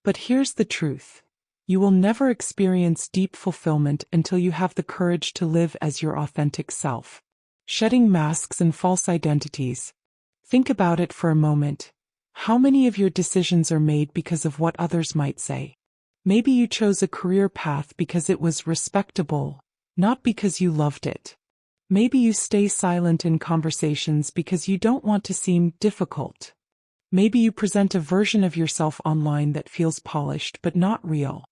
But here's the truth. You will never experience deep fulfillment until you have the courage to live as your authentic self. Shedding masks and false identities. Think about it for a moment. How many of your decisions are made because of what others might say? Maybe you chose a career path because it was respectable, not because you loved it. Maybe you stay silent in conversations because you don't want to seem difficult. Maybe you present a version of yourself online that feels polished but not real.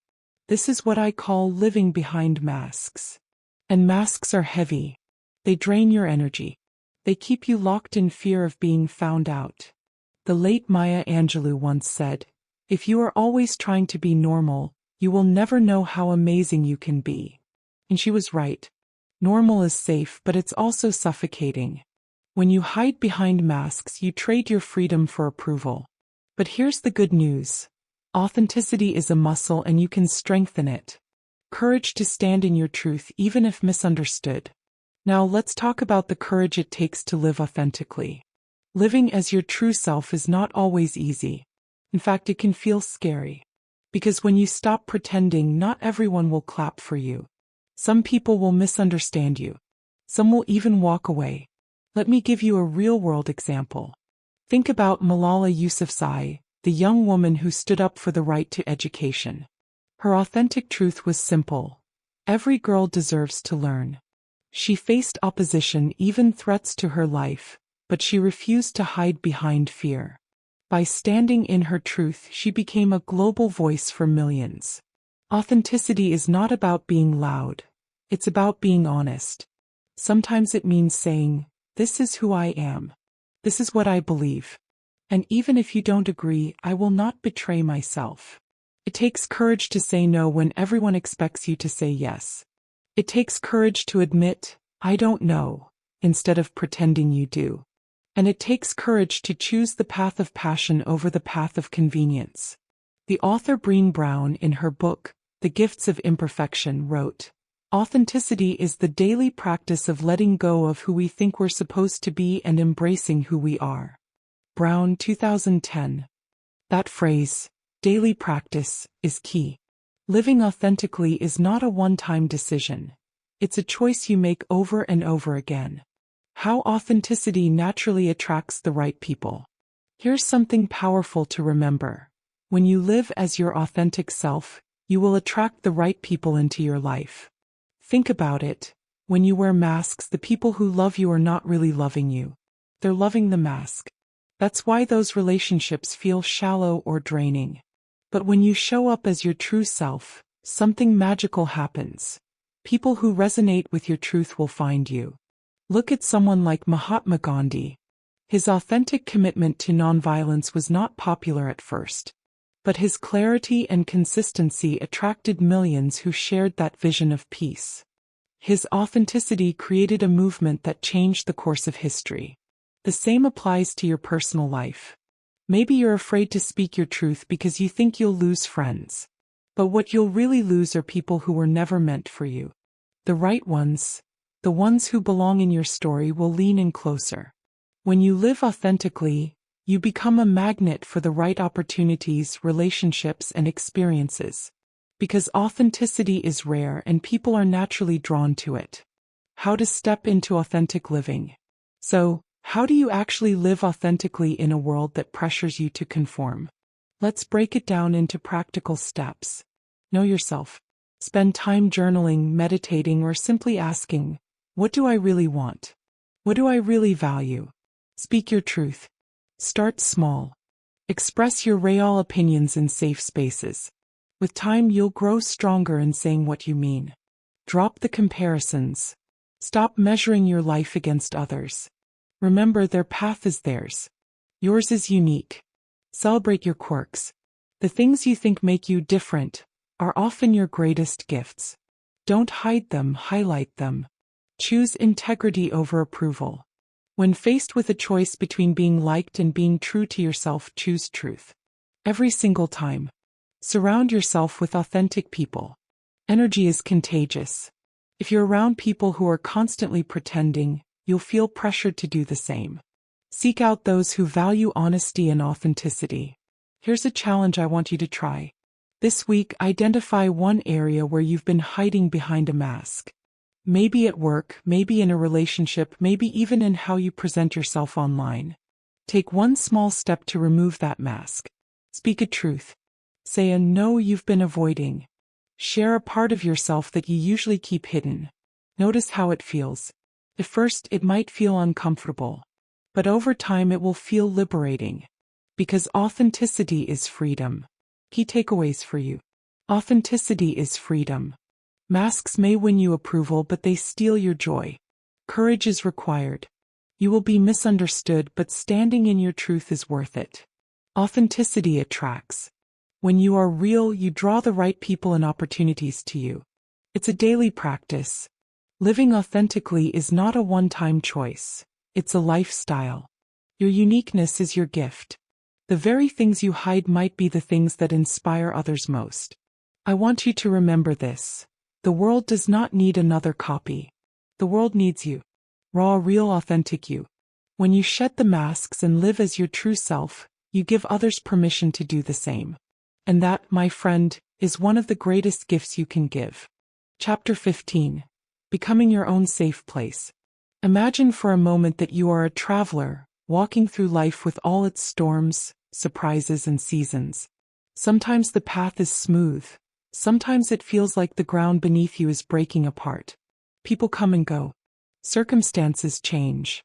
This is what I call living behind masks. And masks are heavy. They drain your energy. They keep you locked in fear of being found out. The late Maya Angelou once said, "If you are always trying to be normal, you will never know how amazing you can be." And she was right. Normal is safe, but it's also suffocating. When you hide behind masks, you trade your freedom for approval. But here's the good news. Authenticity is a muscle and you can strengthen it. Courage to stand in your truth even if misunderstood. Now let's talk about the courage it takes to live authentically. Living as your true self is not always easy. In fact, it can feel scary. Because when you stop pretending, not everyone will clap for you. Some people will misunderstand you. Some will even walk away. Let me give you a real-world example. Think about Malala Yousafzai, the young woman who stood up for the right to education. Her authentic truth was simple. Every girl deserves to learn. She faced opposition, even threats to her life, but she refused to hide behind fear. By standing in her truth, she became a global voice for millions. Authenticity is not about being loud. It's about being honest. Sometimes it means saying, "This is who I am. This is what I believe. And even if you don't agree, I will not betray myself." It takes courage to say no when everyone expects you to say yes. It takes courage to admit, "I don't know," instead of pretending you do. And it takes courage to choose the path of passion over the path of convenience. The author Brené Brown, in her book, The Gifts of Imperfection, wrote, "Authenticity is the daily practice of letting go of who we think we're supposed to be and embracing who we are." Brown, 2010. That phrase, daily practice, is key. Living authentically is not a one-time decision. It's a choice you make over and over again. How authenticity naturally attracts the right people. Here's something powerful to remember. When you live as your authentic self, you will attract the right people into your life. Think about it. When you wear masks, the people who love you are not really loving you. They're loving the mask. That's why those relationships feel shallow or draining. But when you show up as your true self, something magical happens. People who resonate with your truth will find you. Look at someone like Mahatma Gandhi. His authentic commitment to nonviolence was not popular at first. But his clarity and consistency attracted millions who shared that vision of peace. His authenticity created a movement that changed the course of history. The same applies to your personal life. Maybe you're afraid to speak your truth because you think you'll lose friends. But what you'll really lose are people who were never meant for you. The right ones, the ones who belong in your story, will lean in closer. When you live authentically, you become a magnet for the right opportunities, relationships, and experiences. Because authenticity is rare and people are naturally drawn to it. How to step into authentic living. So, how do you actually live authentically in a world that pressures you to conform? Let's break it down into practical steps. Know yourself. Spend time journaling, meditating, or simply asking, what do I really want? What do I really value? Speak your truth. Start small. Express your real opinions in safe spaces. With time, you'll grow stronger in saying what you mean. Drop the comparisons. Stop measuring your life against others. Remember, their path is theirs. Yours is unique. Celebrate your quirks. The things you think make you different are often your greatest gifts. Don't hide them, highlight them. Choose integrity over approval. When faced with a choice between being liked and being true to yourself, choose truth. Every single time. Surround yourself with authentic people. Energy is contagious. If you're around people who are constantly pretending, you'll feel pressured to do the same. Seek out those who value honesty and authenticity. Here's a challenge I want you to try. This week, identify one area where you've been hiding behind a mask. Maybe at work, maybe in a relationship, maybe even in how you present yourself online. Take one small step to remove that mask. Speak a truth. Say a no you've been avoiding. Share a part of yourself that you usually keep hidden. Notice how it feels. At first, it might feel uncomfortable. But over time, it will feel liberating. Because authenticity is freedom. Key takeaways for you. Authenticity is freedom. Masks may win you approval, but they steal your joy. Courage is required. You will be misunderstood, but standing in your truth is worth it. Authenticity attracts. When you are real, you draw the right people and opportunities to you. It's a daily practice. Living authentically is not a one-time choice. It's a lifestyle. Your uniqueness is your gift. The very things you hide might be the things that inspire others most. I want you to remember this. The world does not need another copy. The world needs you. Raw, real, authentic you. When you shed the masks and live as your true self, you give others permission to do the same. And that, my friend, is one of the greatest gifts you can give. Chapter 15. Becoming your own safe place. Imagine for a moment that you are a traveler, walking through life with all its storms, surprises, and seasons. Sometimes the path is smooth. Sometimes it feels like the ground beneath you is breaking apart. People come and go. Circumstances change.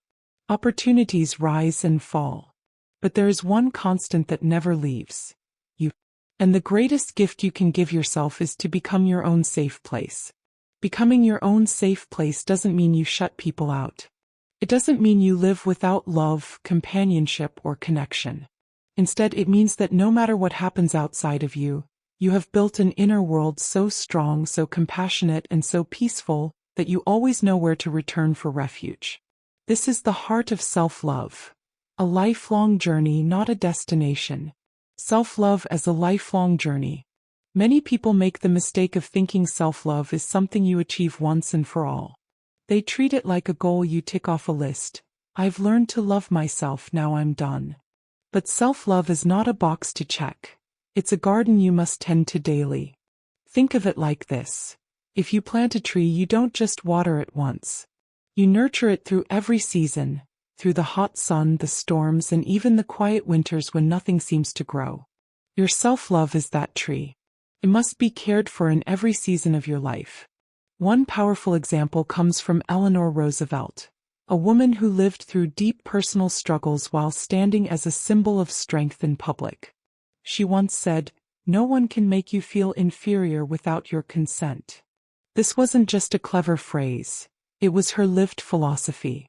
Opportunities rise and fall. But there is one constant that never leaves: you. And the greatest gift you can give yourself is to become your own safe place. Becoming your own safe place doesn't mean you shut people out. It doesn't mean you live without love, companionship, or connection. Instead, it means that no matter what happens outside of you, you have built an inner world so strong, so compassionate, and so peaceful that you always know where to return for refuge. This is the heart of self-love. A lifelong journey, not a destination. Self-love as a lifelong journey. Many people make the mistake of thinking self-love is something you achieve once and for all. They treat it like a goal you tick off a list. I've learned to love myself, now I'm done. But self-love is not a box to check. It's a garden you must tend to daily. Think of it like this. If you plant a tree, you don't just water it once. You nurture it through every season, through the hot sun, the storms, and even the quiet winters when nothing seems to grow. Your self-love is that tree. It must be cared for in every season of your life. One powerful example comes from Eleanor Roosevelt, a woman who lived through deep personal struggles while standing as a symbol of strength in public. She once said, "No one can make you feel inferior without your consent." This wasn't just a clever phrase. It was her lived philosophy.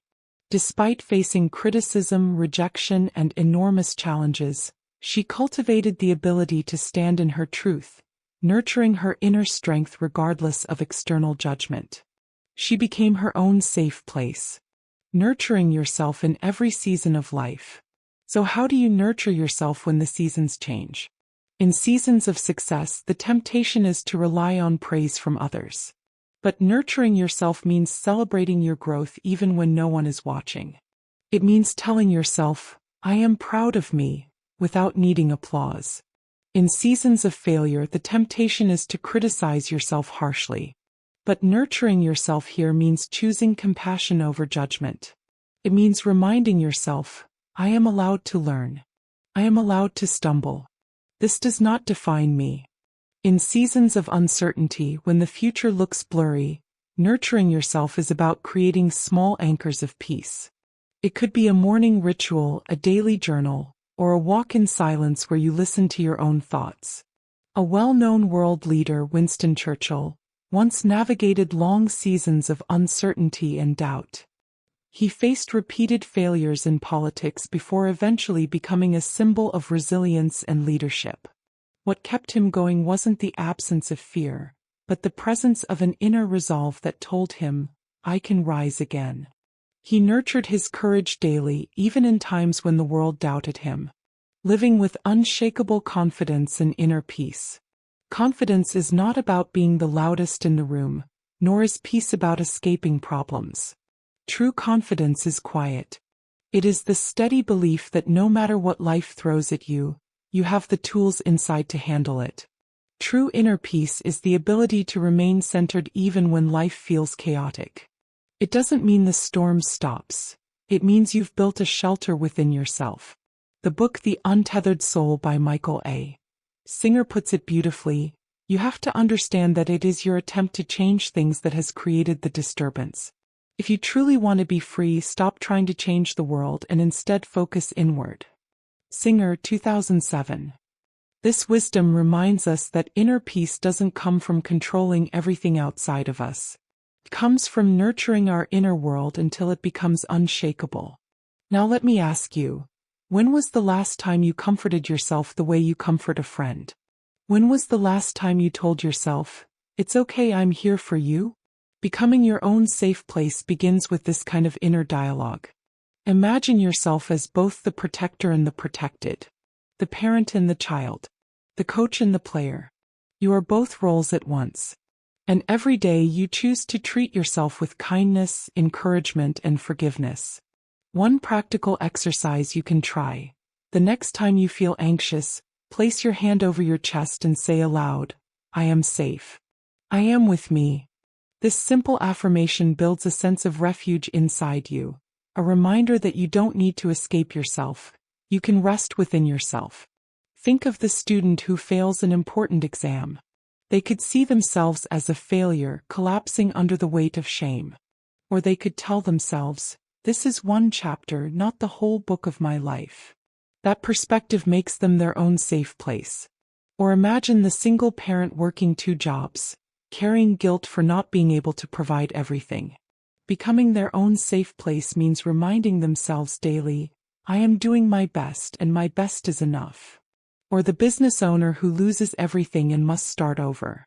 Despite facing criticism, rejection, and enormous challenges, she cultivated the ability to stand in her truth, nurturing her inner strength regardless of external judgment. She became her own safe place. Nurturing yourself in every season of life. So how do you nurture yourself when the seasons change? In seasons of success, the temptation is to rely on praise from others. But nurturing yourself means celebrating your growth even when no one is watching. It means telling yourself, "I am proud of me," without needing applause. In seasons of failure, the temptation is to criticize yourself harshly. But nurturing yourself here means choosing compassion over judgment. It means reminding yourself, "I am allowed to learn. I am allowed to stumble. This does not define me." In seasons of uncertainty, when the future looks blurry, nurturing yourself is about creating small anchors of peace. It could be a morning ritual, a daily journal, or a walk in silence where you listen to your own thoughts. A well-known world leader, Winston Churchill, once navigated long seasons of uncertainty and doubt. He faced repeated failures in politics before eventually becoming a symbol of resilience and leadership. What kept him going wasn't the absence of fear, but the presence of an inner resolve that told him, "I can rise again." He nurtured his courage daily, even in times when the world doubted him. Living with unshakable confidence and inner peace. Confidence is not about being the loudest in the room, nor is peace about escaping problems. True confidence is quiet. It is the steady belief that no matter what life throws at you, you have the tools inside to handle it. True inner peace is the ability to remain centered even when life feels chaotic. It doesn't mean the storm stops. It means you've built a shelter within yourself. The book The Untethered Soul by Michael A. Singer puts it beautifully. You have to understand that it is your attempt to change things that has created the disturbance. If you truly want to be free, stop trying to change the world and instead focus inward. Singer, 2007. This wisdom reminds us that inner peace doesn't come from controlling everything outside of us. It comes from nurturing our inner world until it becomes unshakable. Now let me ask you, when was the last time you comforted yourself the way you comfort a friend? When was the last time you told yourself, "It's okay, I'm here for you"? Becoming your own safe place begins with this kind of inner dialogue. Imagine yourself as both the protector and the protected, the parent and the child, the coach and the player. You are both roles at once. And every day you choose to treat yourself with kindness, encouragement, and forgiveness. One practical exercise you can try. The next time you feel anxious, place your hand over your chest and say aloud, "I am safe. I am with me." This simple affirmation builds a sense of refuge inside you, a reminder that you don't need to escape yourself. You can rest within yourself. Think of the student who fails an important exam. They could see themselves as a failure, collapsing under the weight of shame. Or they could tell themselves, "This is one chapter, not the whole book of my life." That perspective makes them their own safe place. Or imagine the single parent working 2 jobs, carrying guilt for not being able to provide everything. Becoming their own safe place means reminding themselves daily, "I am doing my best and my best is enough." Or the business owner who loses everything and must start over.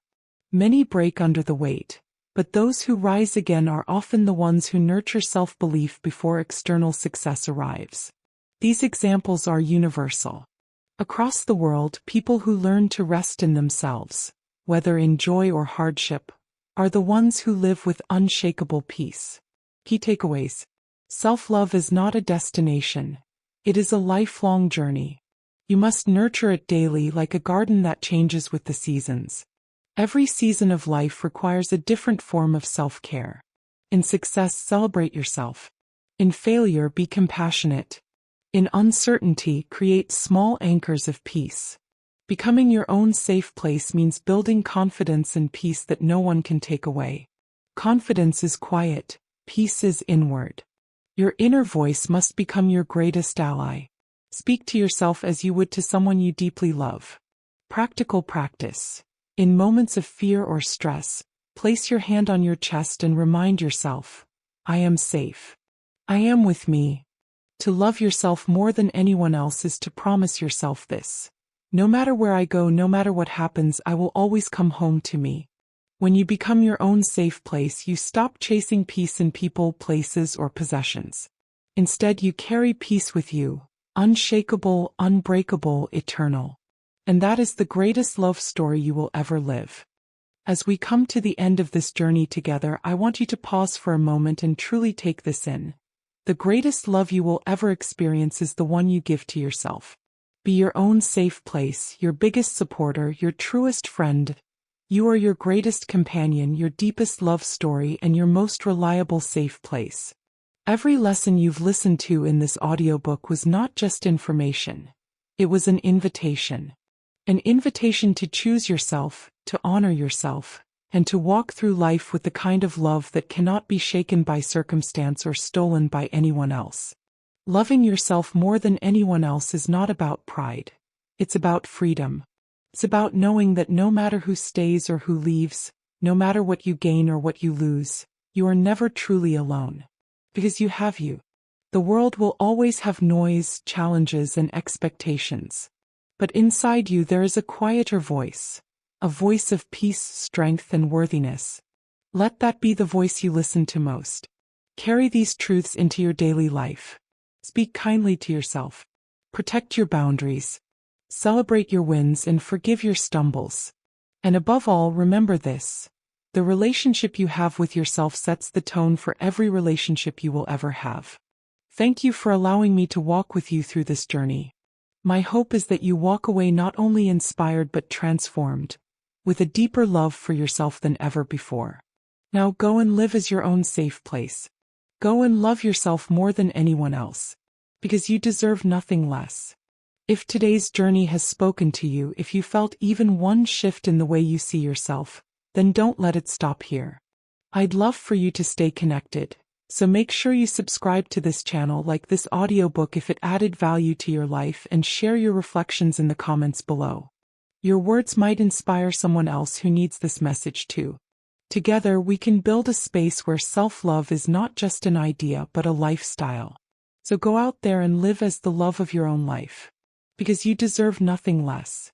Many break under the weight, but those who rise again are often the ones who nurture self-belief before external success arrives. These examples are universal. Across the world, people who learn to rest in themselves, whether in joy or hardship, are the ones who live with unshakable peace. Key takeaways. Self-love is not a destination. It is a lifelong journey. You must nurture it daily like a garden that changes with the seasons. Every season of life requires a different form of self-care. In success, celebrate yourself. In failure, be compassionate. In uncertainty, create small anchors of peace. Becoming your own safe place means building confidence and peace that no one can take away. Confidence is quiet, peace is inward. Your inner voice must become your greatest ally. Speak to yourself as you would to someone you deeply love. Practical practice. In moments of fear or stress, place your hand on your chest and remind yourself, "I am safe. I am with me." To love yourself more than anyone else is to promise yourself this. No matter where I go, no matter what happens, I will always come home to me. When you become your own safe place, you stop chasing peace in people, places, or possessions. Instead, you carry peace with you, unshakable, unbreakable, eternal. And that is the greatest love story you will ever live. As we come to the end of this journey together, I want you to pause for a moment and truly take this in. The greatest love you will ever experience is the one you give to yourself. Be your own safe place, your biggest supporter, your truest friend. You are your greatest companion, your deepest love story, and your most reliable safe place. Every lesson you've listened to in this audiobook was not just information. It was an invitation. An invitation to choose yourself, to honor yourself, and to walk through life with the kind of love that cannot be shaken by circumstance or stolen by anyone else. Loving yourself more than anyone else is not about pride. It's about freedom. It's about knowing that no matter who stays or who leaves, no matter what you gain or what you lose, you are never truly alone. Because you have you. The world will always have noise, challenges, and expectations. But inside you there is a quieter voice. A voice of peace, strength, and worthiness. Let that be the voice you listen to most. Carry these truths into your daily life. Speak kindly to yourself. Protect your boundaries. Celebrate your wins and forgive your stumbles. And above all, remember this. The relationship you have with yourself sets the tone for every relationship you will ever have. Thank you for allowing me to walk with you through this journey. My hope is that you walk away not only inspired but transformed, with a deeper love for yourself than ever before. Now go and live as your own safe place. Go and love yourself more than anyone else. Because you deserve nothing less. If today's journey has spoken to you, if you felt even one shift in the way you see yourself, then don't let it stop here. I'd love for you to stay connected, so make sure you subscribe to this channel, like this audiobook if it added value to your life, and share your reflections in the comments below. Your words might inspire someone else who needs this message too. Together we can build a space where self-love is not just an idea but a lifestyle. So go out there and live as the love of your own life. Because you deserve nothing less.